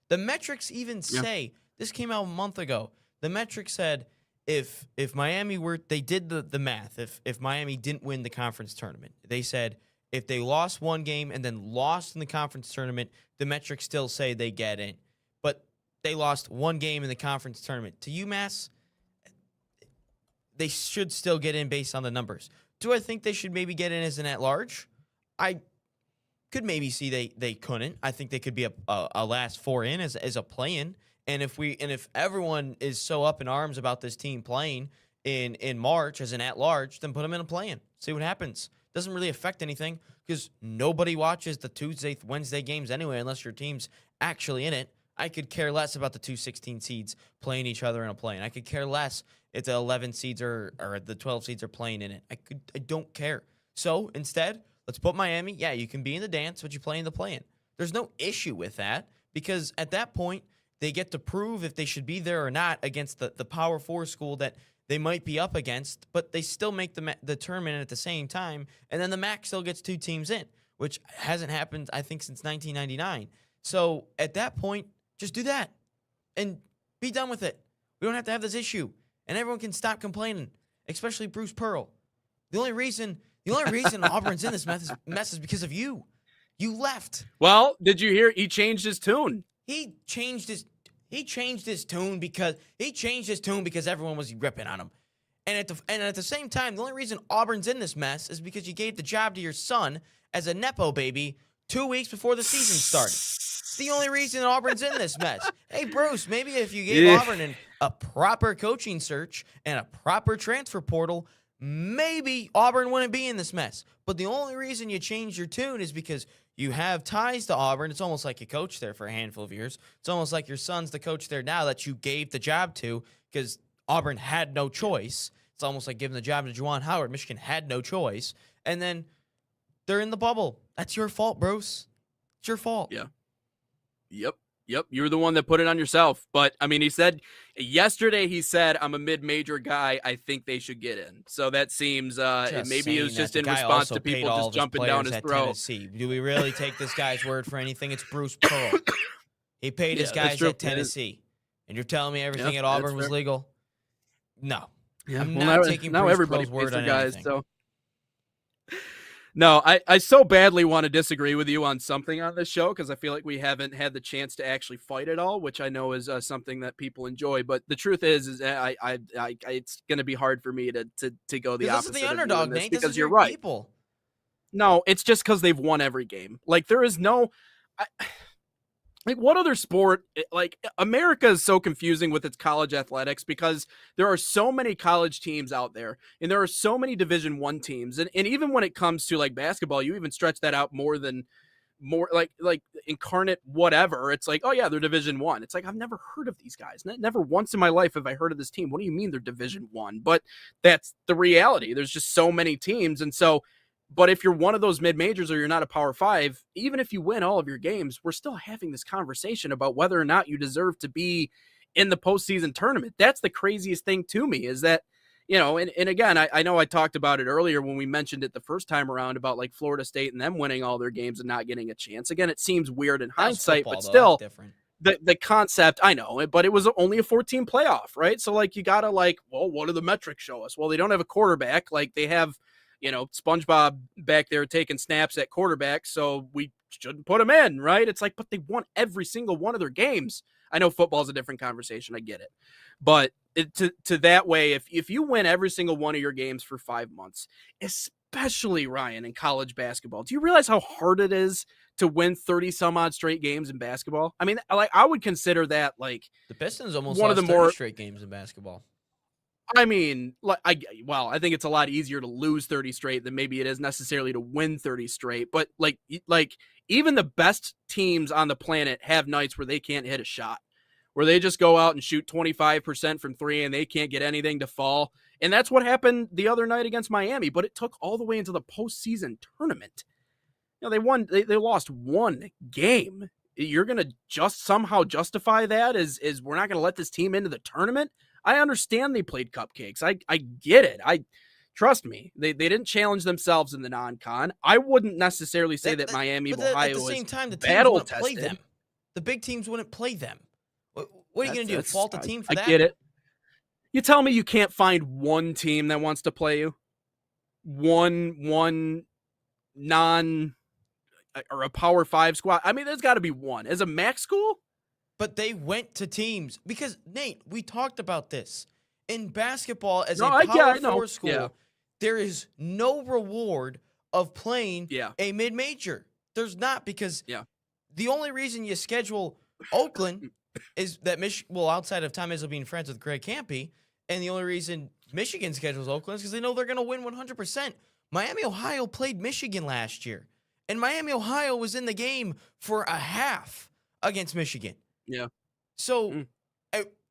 The metrics even say, this came out a month ago. The metrics said if Miami they did the math. If Miami didn't win the conference tournament, they said if they lost one game and then lost in the conference tournament, the metrics still say they get in. But they lost one game in the conference tournament. To UMass, they should still get in based on the numbers. Do I think they should maybe get in as an at-large? I could maybe see they couldn't. I think they could be a last 4 in as a play-in. And if everyone is so up in arms about this team playing in March as an at-large, then put them in a play-in. See what happens. Doesn't really affect anything because nobody watches the Tuesday, Wednesday games anyway unless your team's actually in it. I could care less about the 2 16 seeds playing each other in a play-in. I could care less if the 11 seeds or the 12 seeds are playing in it. I don't care. So instead, let's put Miami. Yeah, you can be in the dance, but you play in the play-in. There's no issue with that because at that point, they get to prove if they should be there or not against the Power 4 school that they might be up against, but they still make the tournament at the same time, and then the MAC still gets 2 teams in, which hasn't happened, I think, since 1999. So at that point, just do that and be done with it. We don't have to have this issue, and everyone can stop complaining, especially Bruce Pearl. The only reason Auburn's in this mess is because of you. You left. Well, did you hear he changed his tune? He changed his tune because everyone was ripping on him. And at the same time, the only reason Auburn's in this mess is because you gave the job to your son as a Nepo baby 2 weeks before the season started. It's the only reason Auburn's in this mess. Hey, Bruce, maybe if you gave Auburn a proper coaching search and a proper transfer portal, maybe Auburn wouldn't be in this mess. But the only reason you changed your tune is because you have ties to Auburn. It's almost like you coached there for a handful of years. It's almost like your son's the coach there now that you gave the job to because Auburn had no choice. It's almost like giving the job to Juwan Howard. Michigan had no choice. And then they're in the bubble. That's your fault, Bruce. It's your fault. Yeah. Yep. You're the one that put it on yourself. But, I mean, yesterday he said, I'm a mid-major guy. I think they should get in. So that seems, maybe it was just in response to people just jumping down his throat. Tennessee. Do we really take this guy's word for anything? It's Bruce Pearl. He paid his guys at Tennessee. And you're telling me everything at Auburn was legal? No. Yeah, I'm not taking Bruce everybody Pearl's word on guys, anything. so. No, I so badly want to disagree with you on something on this show because I feel like we haven't had the chance to actually fight at all, which I know is something that people enjoy. But the truth is it's going to be hard for me to go the opposite. This is the underdog, Nate. Because this is you're your right. People. No, it's just because they've won every game. Like there is no. Like what other sport, like America is so confusing with its college athletics because there are so many college teams out there and there are so many Division I teams. And even when it comes to like basketball, you even stretch that out more like Incarnate, whatever. It's like, oh yeah, they're Division I. It's like, I've never heard of these guys. Never once in my life have I heard of this team. What do you mean they're Division I? But that's the reality. There's just so many teams. And so, but if you're one of those mid-majors or you're not a Power 5, even if you win all of your games, we're still having this conversation about whether or not you deserve to be in the postseason tournament. That's the craziest thing to me is that, and again, I know I talked about it earlier when we mentioned it the first time around about like Florida State and them winning all their games and not getting a chance. Again, it seems weird in hindsight, but still different. The concept, I know, but it was only a 14 playoff, right? So like you gotta what do the metrics show us? Well, they don't have a quarterback. Like they have, SpongeBob back there taking snaps at quarterback, so we shouldn't put him in, right? It's like, but they won every single one of their games. I know football's a different conversation. I get it. But to that way, if you win every single one of your games for 5 months, especially Ryan in college basketball, do you realize how hard it is to win 30 some odd straight games in basketball? I mean, I would consider that like the Pistons almost one lost of the 30 more straight games in basketball. I mean, I think it's a lot easier to lose 30 straight than maybe it is necessarily to win 30 straight. But like even the best teams on the planet have nights where they can't hit a shot, where they just go out and shoot 25% from three and they can't get anything to fall. And that's what happened the other night against Miami, but it took all the way into the postseason tournament. They lost one game. You're going to just somehow justify that as we're not going to let this team into the tournament? I understand they played cupcakes. I get it. Trust me, they didn't challenge themselves in the non-con. I wouldn't necessarily say that Miami, Ohio, at the same time, the teams battle wouldn't tested. play them. The big teams wouldn't play them. What are you going to do? Fault the team for that? I get it. You tell me you can't find one team that wants to play you? One non or a Power 5 squad? I mean, there's got to be one. As a MAC school? But they went to teams because, Nate, we talked about this. In basketball, as a Power 4 school, there is no reward of playing a mid-major. There's not, because the only reason you schedule Oakland is that outside of Tom Izzo being friends with Greg Campy, and the only reason Michigan schedules Oakland is because they know they're going to win 100%. Miami, Ohio played Michigan last year, and Miami, Ohio was in the game for a half against Michigan. Yeah. So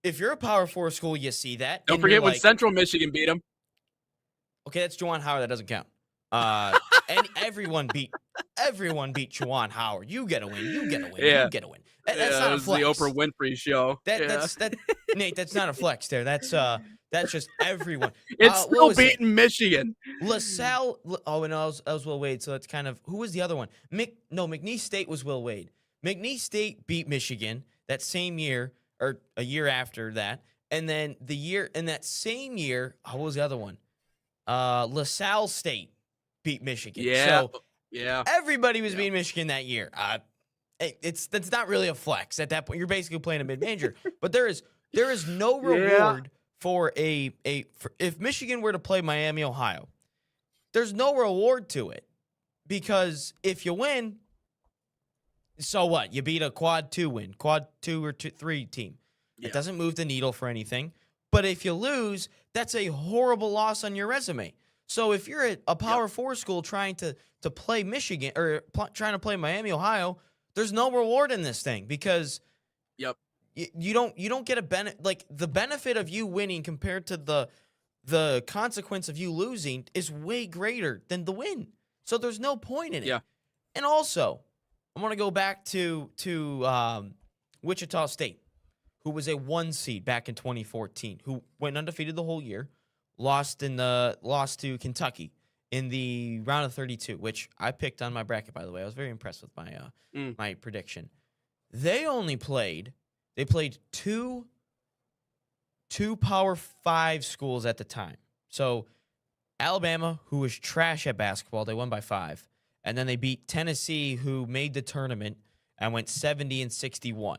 if you're a Power 4 school, you see that. Don't forget when Central Michigan beat them. Okay, that's Juwan Howard. That doesn't count. And everyone beat Juwan Howard. You get a win. You get a win. Yeah. You get a win. That's not a flex. The Oprah Winfrey show. That's Nate. That's not a flex. There. That's just everyone. It's still beating Michigan. LaSalle. Oh, and that was Will Wade. So it's kind of, who was the other one? McNeese State was Will Wade. McNeese State beat Michigan that same year, or a year after that, and then that same year, what was the other one? LaSalle State beat Michigan. Yeah. So everybody was beating Michigan that year. That's not really a flex at that point. You're basically playing a mid-major. But there is no reward for if Michigan were to play Miami, Ohio, there's no reward to it, because if you win, so what? You beat a quad 2 or 3 team. It doesn't move the needle for anything. But if you lose, that's a horrible loss on your resume. So if you're at a Power 4 school trying to play Michigan, or trying to play Miami, Ohio, there's no reward in this thing, because you don't get a benefit. Like, the benefit of you winning compared to the consequence of you losing is way greater than the win. So there's no point in it. Yeah. And also, I want to go back to Wichita State, who was a 1 seed back in 2014, who went undefeated the whole year, lost to Kentucky in the round of 32, which I picked on my bracket, by the way. I was very impressed with my my prediction. They played two Power 5 schools at the time. So Alabama, who was trash at basketball, they won by 5. And then they beat Tennessee, who made the tournament and went 70-61.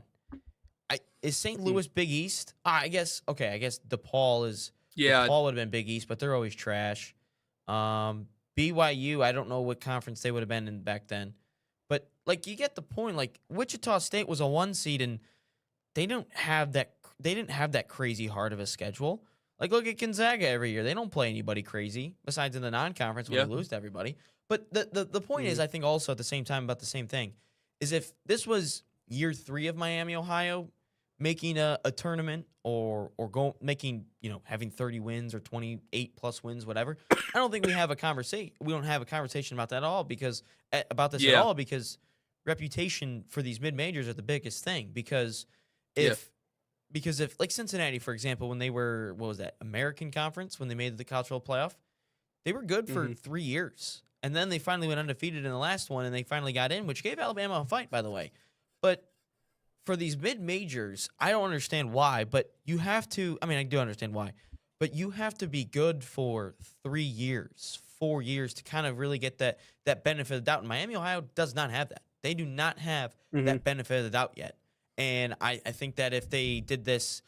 Is St. Louis Big East? I guess DePaul is. Yeah. DePaul would have been Big East, but they're always trash. BYU, I don't know what conference they would have been in back then. But, like, you get the point. Like, Wichita State was a 1 seed, and they didn't have that crazy hard of a schedule. Like, look at Gonzaga every year. They don't play anybody crazy, besides in the non-conference when they lose to everybody. But the point is, I think also at the same time about the same thing, is if this was year 3 of Miami, Ohio, making a tournament or having 30 wins or 28 plus wins, whatever, I don't think we have a conversation. We don't have a conversation about that at all, because reputation for these mid majors are the biggest thing. Because if because if like Cincinnati, for example, when they were, what was that, American Conference, when they made the college football playoff, they were good for 3 years. And then they finally went undefeated in the last one, and they finally got in, which gave Alabama a fight, by the way. But for these mid-majors, I don't understand why, but you have to, I mean, I do understand why, but you have to be good for 3 years, 4 years to kind of really get that benefit of the doubt. And Miami, Ohio does not have that. They do not have that benefit of the doubt yet. And I think that if they did this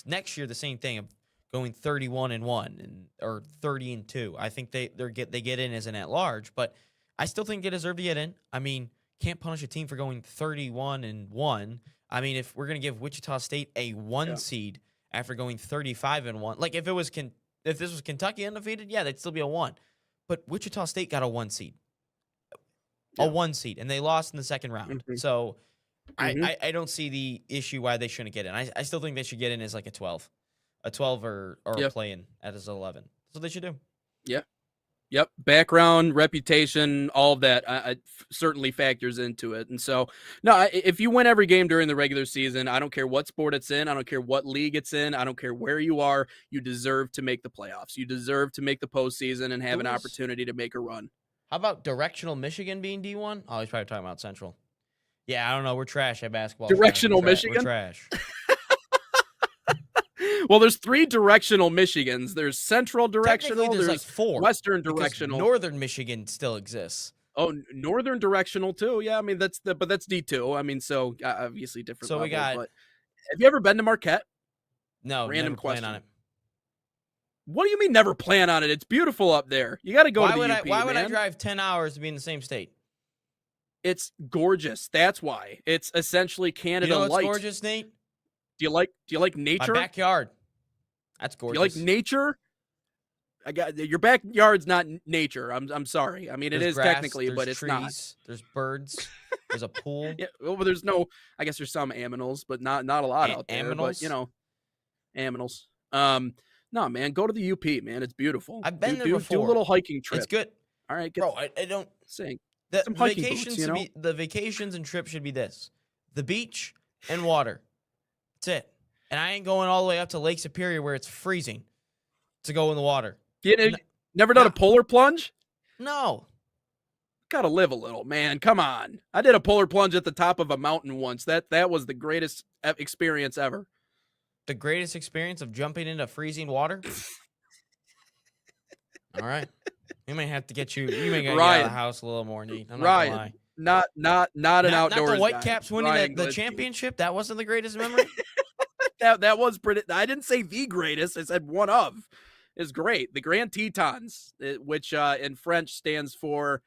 next year, the same thing of going 31-1 or 30-2, I think they get in as an at-large. But I still think they deserve to get in. I mean, can't punish a team for going 31-1. I mean, if we're gonna give Wichita State a 1 seed after going 35-1, like if this was Kentucky undefeated, yeah, they'd still be a 1. But Wichita State got a 1 seed, a 1 seed, and they lost in the second round. So I don't see the issue why they shouldn't get in. I still think they should get in as like a 12 or play-in as 11. That's what they should do. Yep. Background, reputation, all of that certainly factors into it. And so, no, if you win every game during the regular season, I don't care what sport it's in. I don't care what league it's in. I don't care where you are. You deserve to make the playoffs. You deserve to make the postseason and have an opportunity to make a run. How about directional Michigan being D1? Oh, he's probably talking about Central. Yeah, I don't know. We're trash at basketball. Directional Michigan? We're trash. Well, there's 3 directional Michigans. There's central directional. There's like 4. Western directional. Northern Michigan still exists. Oh, northern directional too. Yeah, I mean but that's D2. I mean, so obviously different. So levels, we got. But have you ever been to Marquette? No, random never question plan on it. What do you mean never plan on it? It's beautiful up there. You got to go to the UP. Why would I drive 10 hours to be in the same state? It's gorgeous. That's why. It's essentially Canada You know what's light. gorgeous, Nate? Do you like nature? My backyard. That's gorgeous. Do you like nature? Your backyard's not nature. I'm sorry. I mean, there's it is grass, technically, but it's trees, not. There's birds. There's a pool. Yeah, well, there's no. I guess there's some aminals, but not a lot out there. Aminals? But aminals. No, man, go to the UP, man. It's beautiful. I've been there do before. a little hiking trip. It's good. All right, Bro, I don't sing. The hiking vacations boots, the vacations and trips should be this: the beach and water. That's it. And I ain't going all the way up to Lake Superior where it's freezing to go in the water. Never done a polar plunge? No. Gotta live a little, man. Come on. I did a polar plunge at the top of a mountain once. That was the greatest experience ever. The greatest experience of jumping into freezing water? All right. You may have to get you may get out of the house a little more, Nate. I'm not gonna lie. Not an outdoors Not the guy. Whitecaps winning the championship. That wasn't the greatest memory. that was pretty. I didn't say the greatest. I said one of. Is great. The Grand Tetons, which in French stands for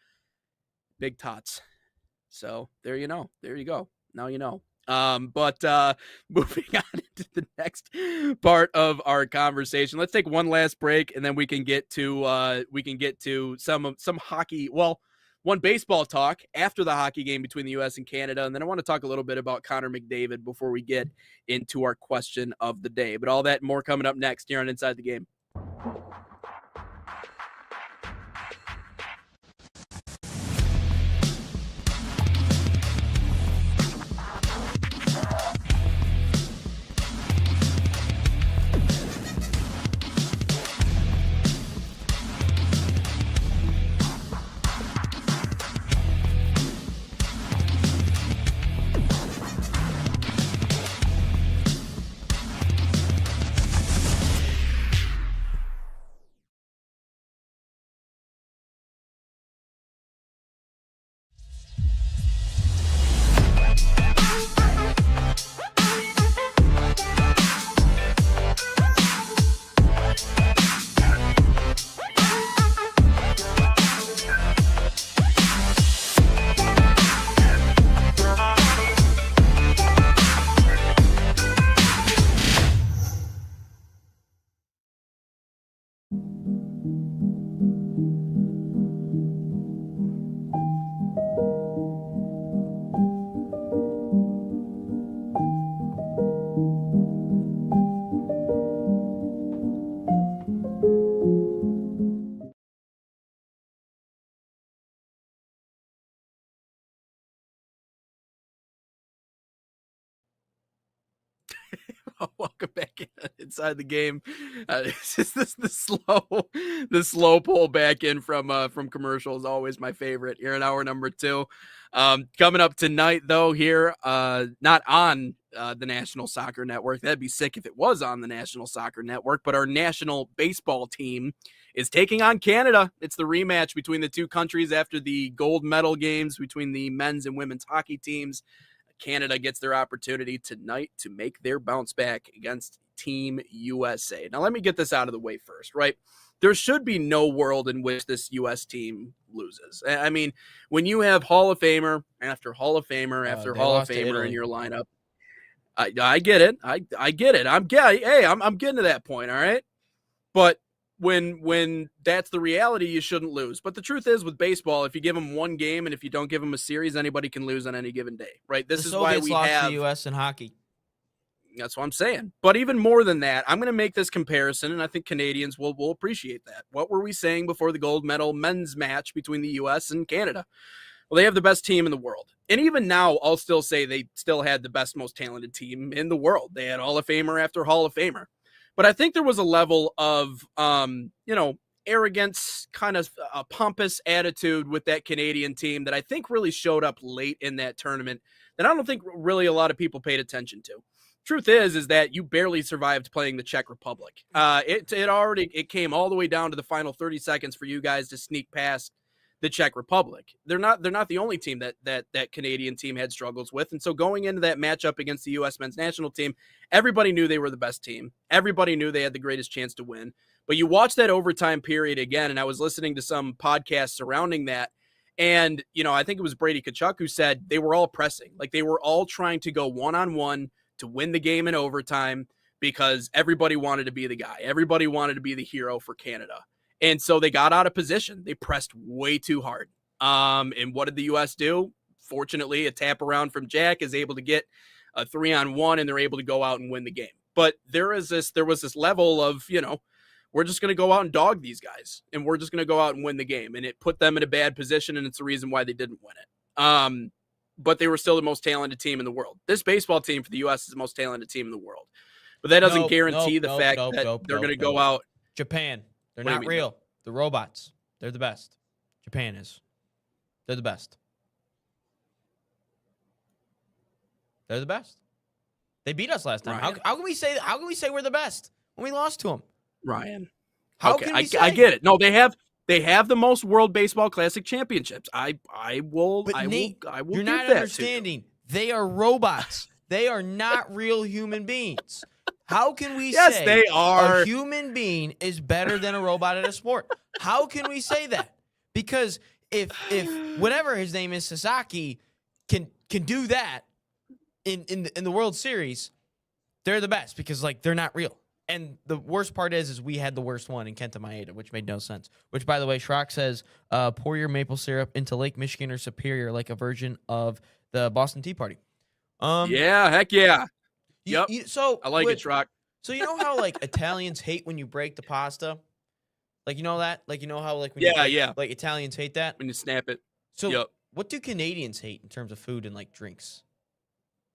big tots. So there you know. There you go. Now you know. But moving on into the next part of our conversation, let's take one last break, and then we can get to some hockey. Well, one baseball talk after the hockey game between the U.S. and Canada, and then I want to talk a little bit about Connor McDavid before we get into our question of the day. But all that and more coming up next here on Inside the Game. Welcome back inside the game. It's just the slow pull back in from commercial is always my favorite. Here in hour number 2. Coming up tonight, though, here, not on the National Soccer Network. That'd be sick if it was on the National Soccer Network. But our national baseball team is taking on Canada. It's the rematch between the two countries after the gold medal games between the men's and women's hockey teams. Canada gets their opportunity tonight to make their bounce back against Team USA. Now, let me get this out of the way first, right? There should be no world in which this U.S. team loses. I mean, when you have Hall of Famer after Hall of Famer after Hall of Famer in your lineup, I get it. I get it. I'm getting to that point, all right? But when that's the reality, you shouldn't lose. But the truth is, with baseball, if you give them one game and if you don't give them a series, anybody can lose on any given day, right? This is why we have the U.S. in hockey. That's what I'm saying. But even more than that, I'm going to make this comparison, and I think Canadians will appreciate that. What were we saying before the gold medal men's match between the U.S. and Canada? Well, they have the best team in the world. And even now, I'll still say they still had the best, most talented team in the world. They had Hall of Famer after Hall of Famer. But I think there was a level of, arrogance, kind of a pompous attitude with that Canadian team that I think really showed up late in that tournament that I don't think really a lot of people paid attention to. Truth is that you barely survived playing the Czech Republic. It came all the way down to the final 30 seconds for you guys to sneak past the Czech Republic. They're not the only team that Canadian team had struggles with. And so going into that matchup against the U.S. men's national team, everybody knew they were the best team. Everybody knew they had the greatest chance to win. But you watch that overtime period again, and I was listening to some podcasts surrounding that, and, I think it was Brady Tkachuk who said they were all pressing. Like, they were all trying to go one-on-one to win the game in overtime because everybody wanted to be the guy. Everybody wanted to be the hero for Canada. And so they got out of position. They pressed way too hard. And what did the U.S. do? Fortunately, a tap around from Jack is able to get a 3-on-1, and they're able to go out and win the game. But there was this level of, we're just going to go out and dog these guys, and we're just going to go out and win the game. And it put them in a bad position, and it's the reason why they didn't win it. But they were still the most talented team in the world. This baseball team for the U.S. is the most talented team in the world. But that doesn't guarantee the fact that they're going to go out. Japan. They're not real. The robots. They're the best. Japan is. They're the best. They're the best. They beat us last time. How can we say we're the best when we lost to them? Ryan. How can we say? I get it. No, they have the most World Baseball Classic championships. I will. But Nate, you're give not that understanding. They are robots. They are not real human beings. How can we yes, say they are. a human being is better than a robot at a sport? How can we say that? Because if whatever his name is, Sasaki, can do that in the World Series, they're the best because they're not real. And the worst part is we had the worst one in Kenta Maeda, which made no sense. Which, by the way, Schrock says, pour your maple syrup into Lake Michigan or Superior like a version of the Boston Tea Party. Yeah, heck yeah. Yep. So I like it, Schrock. So you know how Italians hate when you break the pasta? You know that? You know how when Italians hate that? When you snap it. So what do Canadians hate in terms of food and things?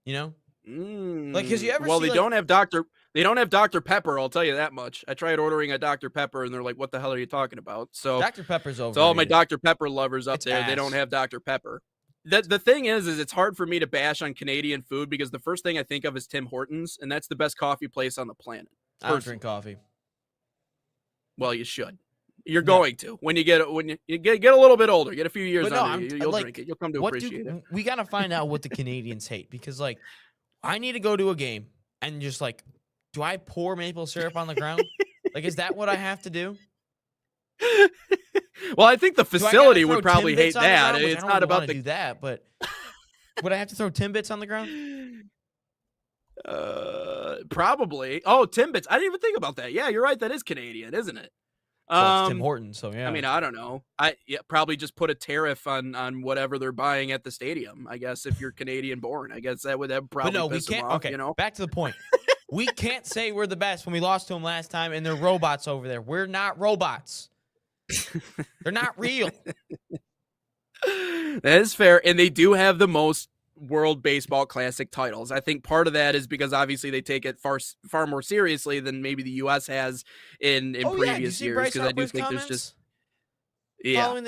You know? Because you ever well, see, they don't have Dr. Pepper, I'll tell you that much. I tried ordering a Dr. Pepper and they're like, what the hell are you talking about? So Dr. Pepper's over. So all my Dr. Pepper lovers up there, ass. They don't have Dr. Pepper. The thing is it's hard for me to bash on Canadian food because the first thing I think of is Tim Hortons, and that's the best coffee place on the planet. I don't drink coffee. Well, you should. You're going to when you get a little bit older, get a few years under you, you'll drink it. You'll come to appreciate it. We gotta find out what the Canadians hate because I need to go to a game and just do I pour maple syrup on the ground? Is that what I have to do? Well, I think the facility would probably hate that. It's not about do that, but would I have to throw Timbits on the ground? Probably. Oh, Timbits. I didn't even think about that. Yeah, you're right. That is Canadian, isn't it? Well, it's Tim Hortons, so yeah. I mean, I don't know. Probably just put a tariff on whatever they're buying at the stadium. I guess if you're Canadian born, I guess that would probably. But no, we can't. Them off, okay, back to the point. We can't say we're the best when we lost to them last time, and they're robots over there. We're not robots. They're not real. That is fair, and they do have the most World Baseball Classic titles. I think part of that is because obviously they take it far more seriously than maybe the U.S. has in previous years. Because I do think there's just and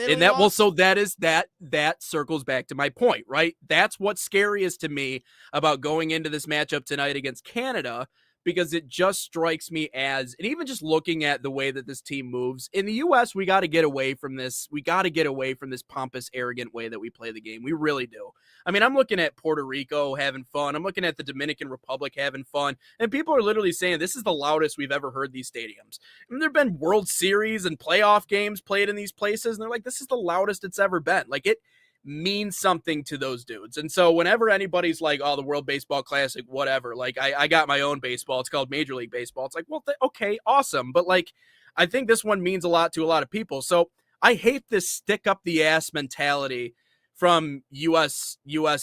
that circles back to my point, right? That's what's scariest to me about going into this matchup tonight against Canada, because it just strikes me as, and even just looking at the way that this team moves in the U.S., we got to get away from this. We got to get away from this pompous, arrogant way that we play the game. We really do. I mean, I'm looking at Puerto Rico having fun. I'm looking at the Dominican Republic having fun. And people are literally saying this is the loudest we've ever heard these stadiums. I mean, there have been World Series and playoff games played in these places, and they're like, this is the loudest it's ever been. Like, it means something to those dudes. And so whenever anybody's like, oh, the World Baseball Classic, whatever, like I got my own baseball, it's called Major League Baseball. It's like, well, okay, awesome. But like, I think this one means a lot to a lot of people. So I hate this stick up the ass mentality from US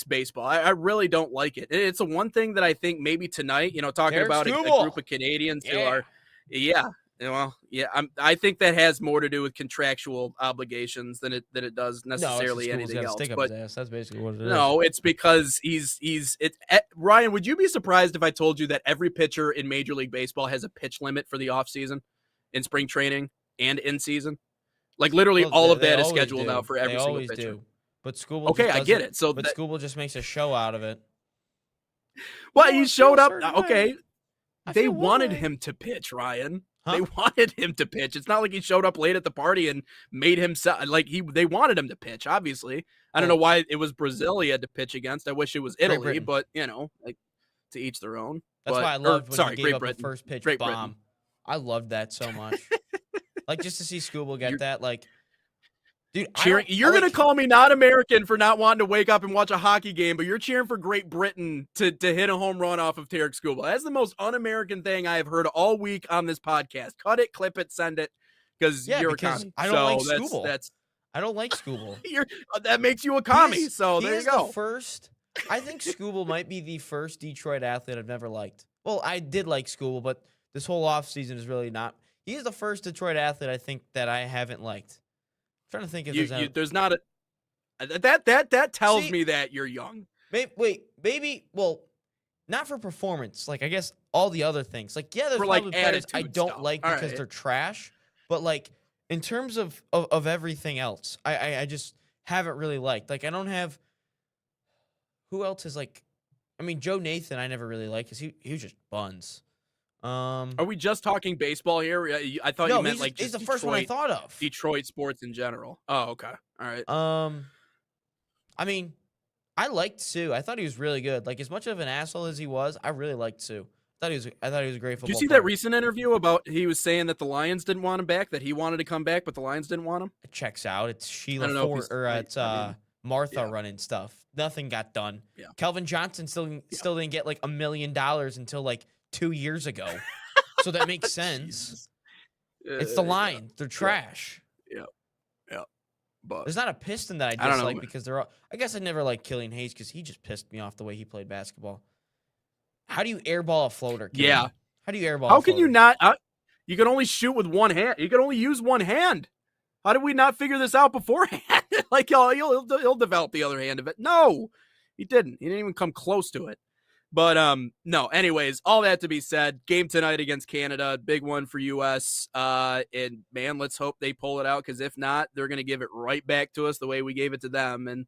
baseball. I really don't like it. It's the one thing that I think maybe tonight, talking about a group of Canadians who are, I think that has more to do with contractual obligations than it does necessarily anything else. But that's basically what it is. No, it's because Ryan, would you be surprised if I told you that every pitcher in Major League Baseball has a pitch limit for the offseason, in spring training and in season? Like literally all of that is scheduled now for every single pitcher. But Skubal I get it. So Skubal just makes a show out of it. Well, he showed up. Okay. They wanted him to pitch, Ryan. Huh? They wanted him to pitch. It's not like he showed up late at the party and made himself they wanted him to pitch, obviously. I don't know why it was Brazil he had to pitch against. I wish it was Italy, but like to each their own. That's why I loved when he gave up the first pitch bomb. I loved that so much. Like just to see Skubal get that, like, dude, you're going to call me not American for not wanting to wake up and watch a hockey game, but you're cheering for Great Britain to hit a home run off of Tarek Skubal. That's the most un-American thing I have heard all week on this podcast. Cut it, clip it, send it, because you're a commie. I don't like Skubal. I don't like Skubal. That makes you a commie, so there you go. I think Skubal might be the first Detroit athlete I've never liked. Well, I did like Skubal, but this whole offseason is really not. He's the first Detroit athlete I think that I haven't liked. Trying to think if there's not a that tells me that you're young. Maybe well, not for performance. Like I guess all the other things. Like there's probably players I don't like because they're trash. But like in terms of everything else, I just haven't really liked. Like I don't have. Who else is like? I mean, Joe Nathan I never really liked because he was just buns. Are we just talking baseball here? I thought you meant like just he's the first one I thought of. Detroit sports in general. Oh, okay. All right. I mean, I liked Sue. I thought he was really good. Like as much of an asshole as he was, I really liked Sue. I thought he was a great football player. Did you see that recent interview about he was saying that the Lions didn't want him back, that he wanted to come back, but the Lions didn't want him? It checks out. It's Sheila Ford or it's Martha running stuff. Nothing got done. Yeah. Kelvin Johnson still didn't get like $1 million until like 2 years ago. So that makes sense. It's the line. They're trash. Yeah. But there's not a Piston that I dislike because they're all. I guess I never liked Killian Hayes because he just pissed me off the way he played basketball. How do you airball a floater, Killian? Yeah. How do you airball How can you not? You can only shoot with one hand. You can only use one hand. How did we not figure this out beforehand? Like, he'll develop the other hand of it. No, he didn't. He didn't even come close to it. But no, anyways, all that to be said, game tonight against Canada, big one for US. And man, let's hope they pull it out, because if not, they're gonna give it right back to us the way we gave it to them. And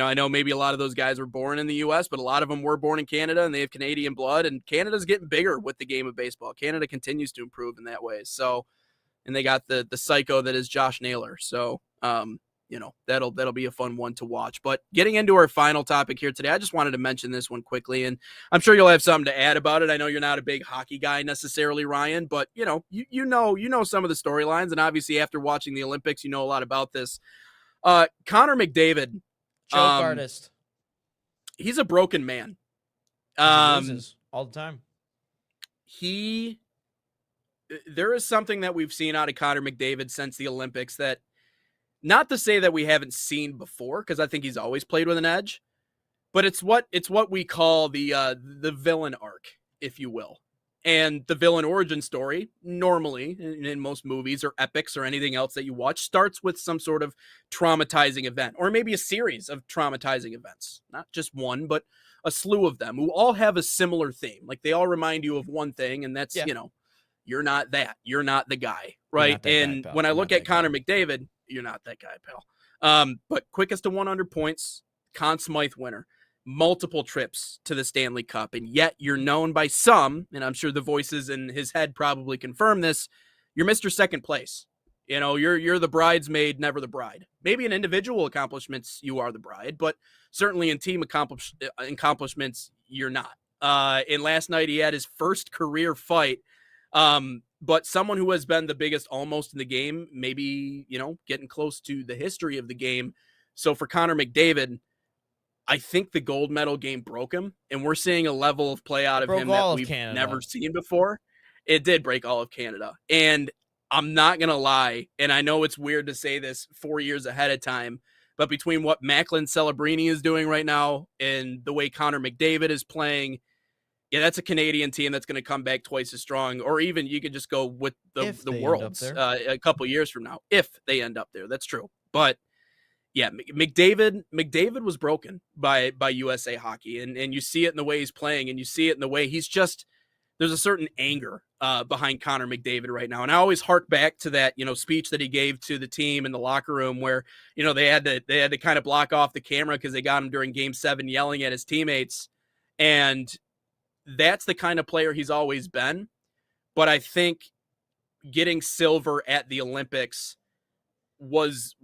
I know maybe a lot of those guys were born in the US, but a lot of them were born in Canada and they have Canadian blood, and Canada's getting bigger with the game of baseball. Canada continues to improve in that way. So, and they got the psycho that is Josh Naylor. So that'll be a fun one to watch. But getting into our final topic here today, I just wanted to mention this one quickly, and I'm sure you'll have something to add about it. I know you're not a big hockey guy necessarily, Ryan, but you know some of the storylines, and obviously after watching the Olympics, you know a lot about this. Connor McDavid, joke artist. He's a broken man. He loses all the time. There is something that we've seen out of Connor McDavid since the Olympics that, not to say that we haven't seen before, because I think he's always played with an edge, but it's what we call the villain arc, if you will. And the villain origin story, normally in most movies or epics or anything else that you watch, starts with some sort of traumatizing event, or maybe a series of traumatizing events. Not just one, but a slew of them who all have a similar theme. Like they all remind you of one thing, and that's, you're not that. You're not the guy, right? And when I look at Connor McDavid, you're not that guy, pal. But quickest to 100 points, Conn Smythe winner. Multiple trips to the Stanley Cup, and yet you're known by some, and I'm sure the voices in his head probably confirm this, you're Mr. Second Place. You're the bridesmaid, never the bride. Maybe in individual accomplishments, you are the bride, but certainly in team accomplishments, you're not. And last night he had his first career fight, but someone who has been the biggest almost in the game, maybe, getting close to the history of the game. So for Connor McDavid, I think the gold medal game broke him, and we're seeing a level of play out of him that we've never seen before. It did break all of Canada. And I'm not going to lie, and I know it's weird to say this 4 years ahead of time, but between what Macklin Celebrini is doing right now and the way Connor McDavid is playing, that's a Canadian team that's going to come back twice as strong, or even you could just go with the Worlds a couple years from now, if they end up there. That's true. But yeah, McDavid was broken by USA Hockey, and you see it in the way he's playing, and you see it in the way there's a certain anger behind Connor McDavid right now. And I always hark back to that, speech that he gave to the team in the locker room where, they had to kind of block off the camera because they got him during Game 7 yelling at his teammates. And that's the kind of player he's always been. But I think getting silver at the Olympics was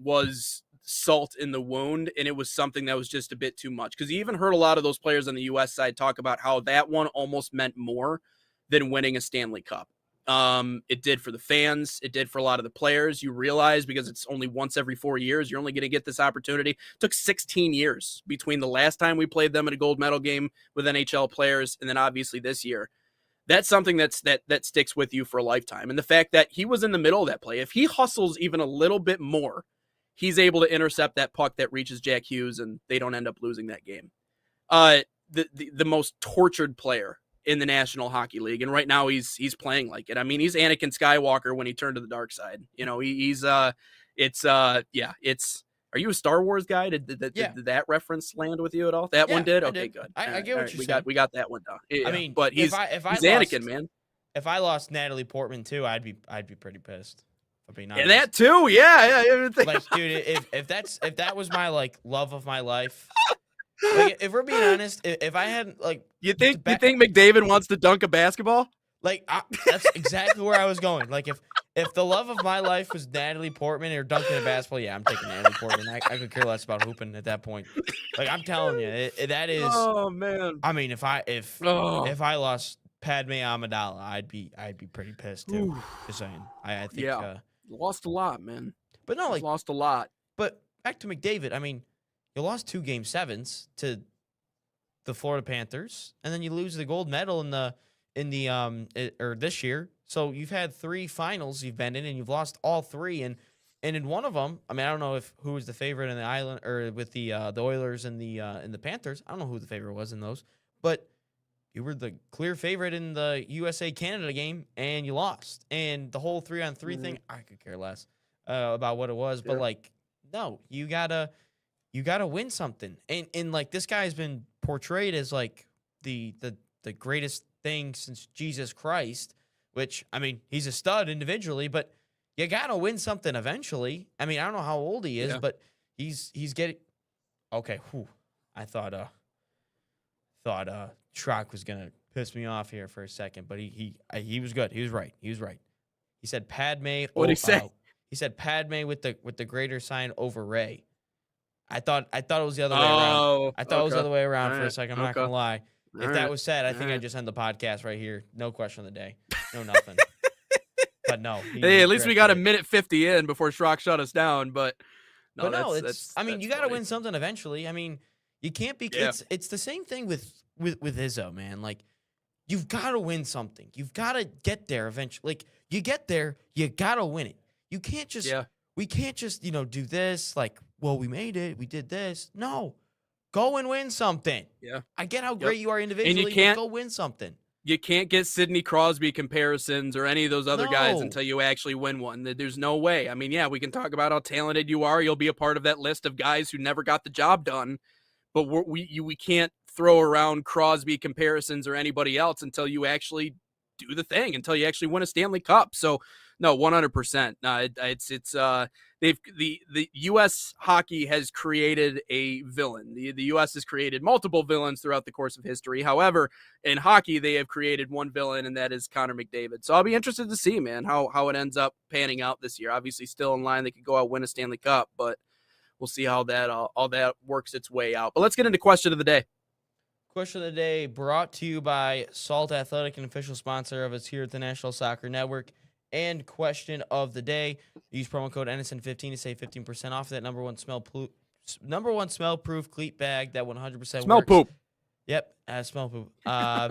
salt in the wound, and it was something that was just a bit too much, because you even heard a lot of those players on the U.S. side talk about how that one almost meant more than winning a Stanley Cup. It did for the fans. It did for a lot of the players. You realize, because it's only once every 4 years, you're only going to get this opportunity. It took 16 years between the last time we played them in a gold medal game with NHL players and then obviously this year. That's something that sticks with you for a lifetime. And the fact that he was in the middle of that play, if he hustles even a little bit more, he's able to intercept that puck that reaches Jack Hughes, and they don't end up losing that game. The most tortured player in the National Hockey League, and right now he's playing like it. I mean, he's Anakin Skywalker when he turned to the dark side. Are you a Star Wars guy? Did that reference land with you at all? That one did? Okay, good. I get what you're saying. We got that one down. Yeah, I mean, but he's Anakin, man. If I lost Natalie Portman too, I'd be pretty pissed. And that too, yeah. Like, dude, if that was my love of my life, if we're being honest, if I hadn't you think McDavid wants to dunk a basketball? That's exactly where I was going. Like, if the love of my life was Natalie Portman or dunking a basketball, yeah, I'm taking Natalie Portman. I could care less about hooping at that point. Like, I'm telling you, that is. Oh man. I mean, if I lost Padme Amidala, I'd be pretty pissed too. Just saying. I think. Yeah. Lost a lot, man. But no, lost a lot. But back to McDavid. I mean, you lost 2 Game 7s to the Florida Panthers, and then you lose the gold medal this year. So you've had 3 finals you've been in, and you've lost all 3. And in one of them, I mean, I don't know who was the favorite in the island or with the Oilers and the Panthers. I don't know who the favorite was in those, but you were the clear favorite in the USA-Canada game, and you lost. And the whole 3-on-3 thing, I could care less about what it was. But, no, you gotta win something. And this guy's been portrayed as, the greatest thing since Jesus Christ, which, I mean, he's a stud individually, but you got to win something eventually. I mean, I don't know how old he is, but he's getting – okay, I thought Schrock was gonna piss me off here for a second, but he was good. He was right. He said Padme. What did he say? He said Padme with the greater sign over Ray. I thought it was the other way around. I thought it was the other way around for a second. I'm not gonna lie. If that was said, I think I'd just end the podcast right here. No question of the day. No nothing. But no. Hey, at least we got a minute 50 in before Schrock shut us down. But I mean, you got to win something eventually. I mean, you can't be. Yeah. It's the same thing with Izzo, man. Like, you've got to win something. You've got to get there eventually. Like, you get there, you got to win it. You can't just. Yeah. We can't just do this. Like, well, we made it. We did this. No. Go and win something. Yeah. I get how great you are individually, but go win something. You can't get Sidney Crosby comparisons or any of those other guys No. until you actually win one. There's no way. I mean, yeah, we can talk about how talented you are. You'll be a part of that list of guys who never got the job done. But we can't throw around Crosby comparisons or anybody else until you actually do the thing, until you actually win a Stanley Cup. So, no, 100%. The U.S. hockey has created a villain. The U.S. has created multiple villains throughout the course of history. However, in hockey, they have created one villain, and that is Connor McDavid. So I'll be interested to see, man, how it ends up panning out this year. Obviously, still in line. They could go out and win a Stanley Cup, but we'll see how that all that works its way out. But let's get into question of the day. Question of the day brought to you by Salt Athletic, an official sponsor of us here at the National Soccer Network. And question of the day: use promo code NSN15 to save 15% off that number one smell-proof cleat bag that 100% Smell works. poop. Yep, smell poop.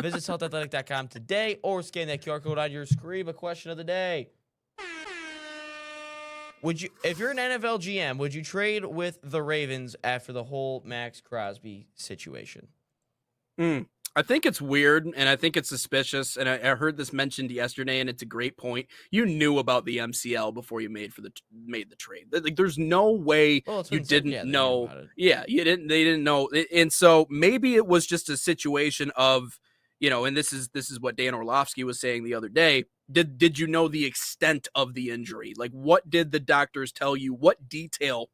Visit saltathletic.com today or scan that QR code on your screen. But question of the day: would you, if you're an NFL GM, would you trade with the Ravens after the whole Max Crosby situation? I think it's weird, and I think it's suspicious, and I heard this mentioned yesterday, and it's a great point. You knew about the MCL before you made the trade. Like, there's no way you didn't know. Yeah, you didn't. They didn't know, and so maybe it was just a situation of, and this is what Dan Orlovsky was saying the other day. Did you know the extent of the injury? Like, what did the doctors tell you? What detail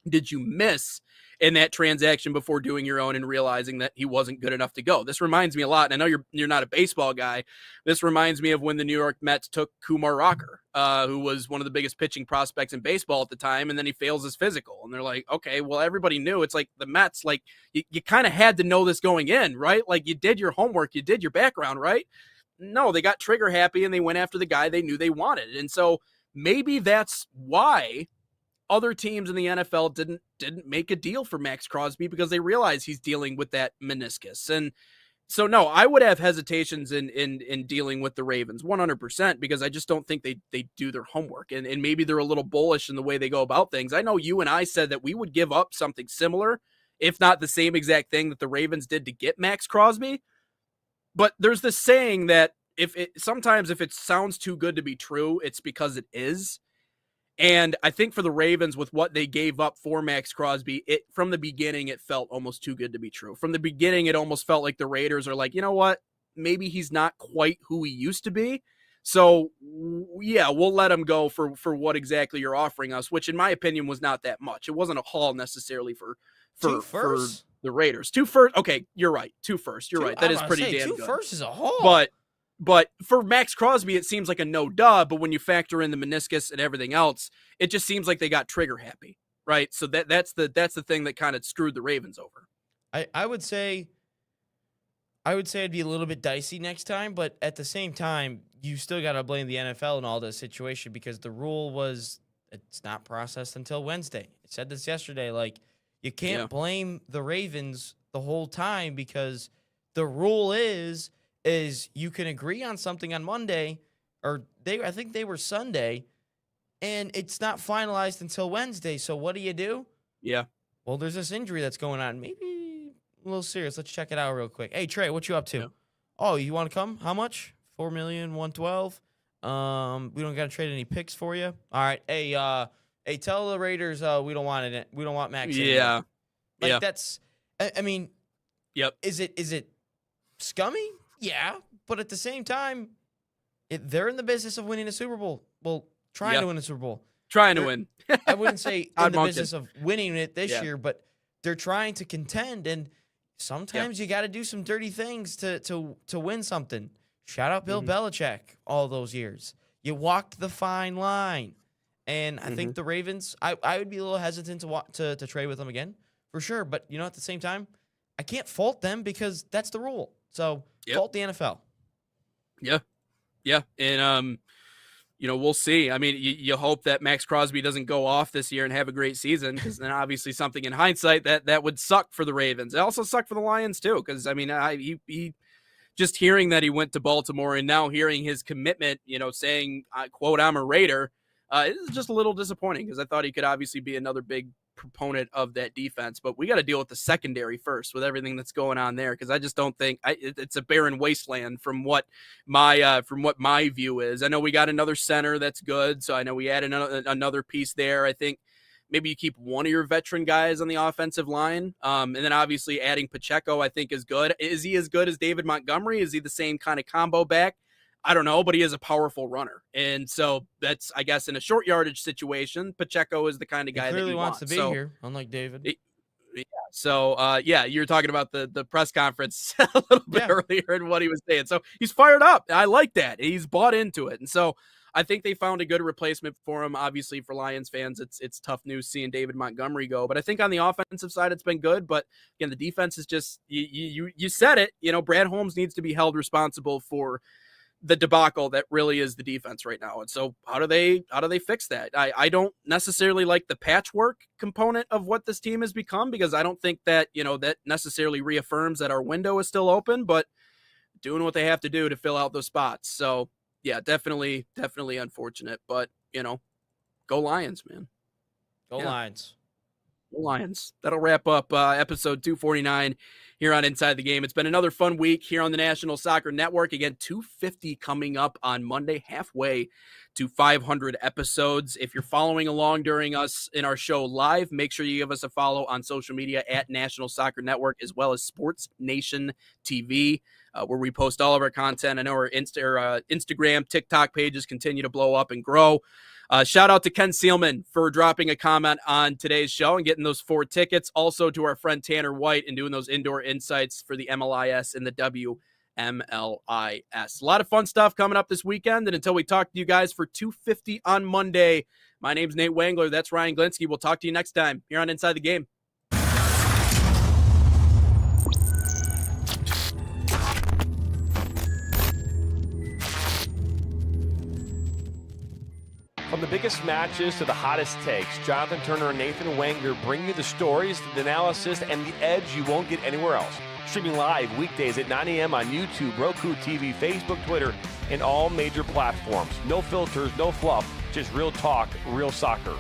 did you miss in that transaction before doing your own and realizing that he wasn't good enough to go? This reminds me a lot, and I know you're not a baseball guy. This reminds me of when the New York Mets took Kumar Rocker, who was one of the biggest pitching prospects in baseball at the time, and then he fails his physical. And they're like, okay, well, everybody knew. It's like the Mets, like, you kind of had to know this going in, right? Like, you did your homework, you did your background, right? No, they got trigger happy, and they went after the guy they knew they wanted. And so maybe that's why other teams in the NFL didn't make a deal for Max Crosby, because they realize he's dealing with that meniscus. And so, no, I would have hesitations in dealing with the Ravens 100%, because I just don't think they do their homework, and maybe they're a little bullish in the way they go about things. I know you and I said that we would give up something similar, if not the same exact thing that the Ravens did to get Max Crosby. But there's this saying that sometimes if it sounds too good to be true, it's because it is. And I think for the Ravens, with what they gave up for Max Crosby, from the beginning, it felt almost too good to be true. From the beginning, it almost felt like the Raiders are like, you know what? Maybe he's not quite who he used to be. So, yeah, we'll let him go for what exactly you're offering us, which in my opinion was not that much. It wasn't a haul necessarily for the Raiders. 2 firsts. Okay, you're right. 2 firsts. You're right. That is pretty damn good. 2 firsts is a haul. But for Max Crosby, it seems like a no-duh, but when you factor in the meniscus and everything else, it just seems like they got trigger happy, right? So that's the thing that kind of screwed the Ravens over. I would say it'd be a little bit dicey next time, but at the same time, you still got to blame the NFL in all this situation, because the rule was it's not processed until Wednesday. I said this yesterday, like, you can't blame the Ravens the whole time, because the rule is you can agree on something on Monday, or I think they were Sunday, and it's not finalized until Wednesday. So what do? Yeah. Well, there's this injury that's going on. Maybe a little serious. Let's check it out real quick. Hey, Trey, what you up to? Yeah. Oh, you want to come? How much? $4,112,000. We don't got to trade any picks for you. All right. Hey, tell the Raiders we don't want it. We don't want Max. Yeah. Like, that's. I mean. Yep. Is it scummy? Yeah, but at the same time, they're in the business of winning a Super Bowl. Well, trying to win a Super Bowl. Trying to win. I wouldn't say in the business of winning it this year, but they're trying to contend, and sometimes you got to do some dirty things to win something. Shout out Bill Belichick all those years. You walked the fine line. And I think the Ravens, I would be a little hesitant to trade with them again, for sure. But, at the same time, I can't fault them, because that's the rule. So, fault the NFL. Yeah. Yeah. And, we'll see. I mean, you hope that Max Crosby doesn't go off this year and have a great season, because then obviously something in hindsight that would suck for the Ravens. It also sucked for the Lions too, because, I mean, he just hearing that he went to Baltimore and now hearing his commitment, saying, quote, I'm a Raider, it is just a little disappointing, because I thought he could obviously be another big proponent of that defense, but we got to deal with the secondary first with everything that's going on there, because I just don't think it's a barren wasteland from what my view is. I know we got another center that's good, so I know we added another piece there. I think maybe you keep one of your veteran guys on the offensive line, and then obviously adding Pacheco I think is good. Is he as good as David Montgomery? Is he the same kind of combo back? I don't know, but he is a powerful runner. And so that's, I guess, in a short yardage situation, Pacheco is the kind of guy that he wants to be here, unlike David. So, you're talking about the press conference a little bit earlier and what he was saying. So he's fired up. I like that. He's bought into it. And so I think they found a good replacement for him. Obviously, for Lions fans, it's tough news seeing David Montgomery go. But I think on the offensive side, it's been good. But again, the defense is just, you said it. Brad Holmes needs to be held responsible for the debacle that really is the defense right now. And so how do they fix that? I don't necessarily like the patchwork component of what this team has become, because I don't think that, that necessarily reaffirms that our window is still open, but doing what they have to do to fill out those spots. So yeah, definitely unfortunate, but go Lions, man. Go Lions. Go Lions. That'll wrap up episode 249 here on Inside the Game. It's been another fun week here on the National Soccer Network. Again, 250 coming up on Monday, halfway to 500 episodes. If you're following along during us in our show live, make sure you give us a follow on social media at National Soccer Network, as well as Sports Nation TV, where we post all of our content. I know our Instagram, TikTok pages continue to blow up and grow. Shout out to Ken Seelman for dropping a comment on today's show and getting those 4 tickets. Also to our friend Tanner White and doing those indoor insights for the MLIS and the WMLIS. A lot of fun stuff coming up this weekend. And until we talk to you guys for 250 on Monday, my name's Nate Wangler. That's Ryan Glinsky. We'll talk to you next time here on Inside the Game. From the biggest matches to the hottest takes, Jonathan Turner and Nathan Wangler bring you the stories, the analysis, and the edge you won't get anywhere else. Streaming live weekdays at 9 a.m. on YouTube, Roku TV, Facebook, Twitter, and all major platforms. No filters, no fluff, just real talk, real soccer.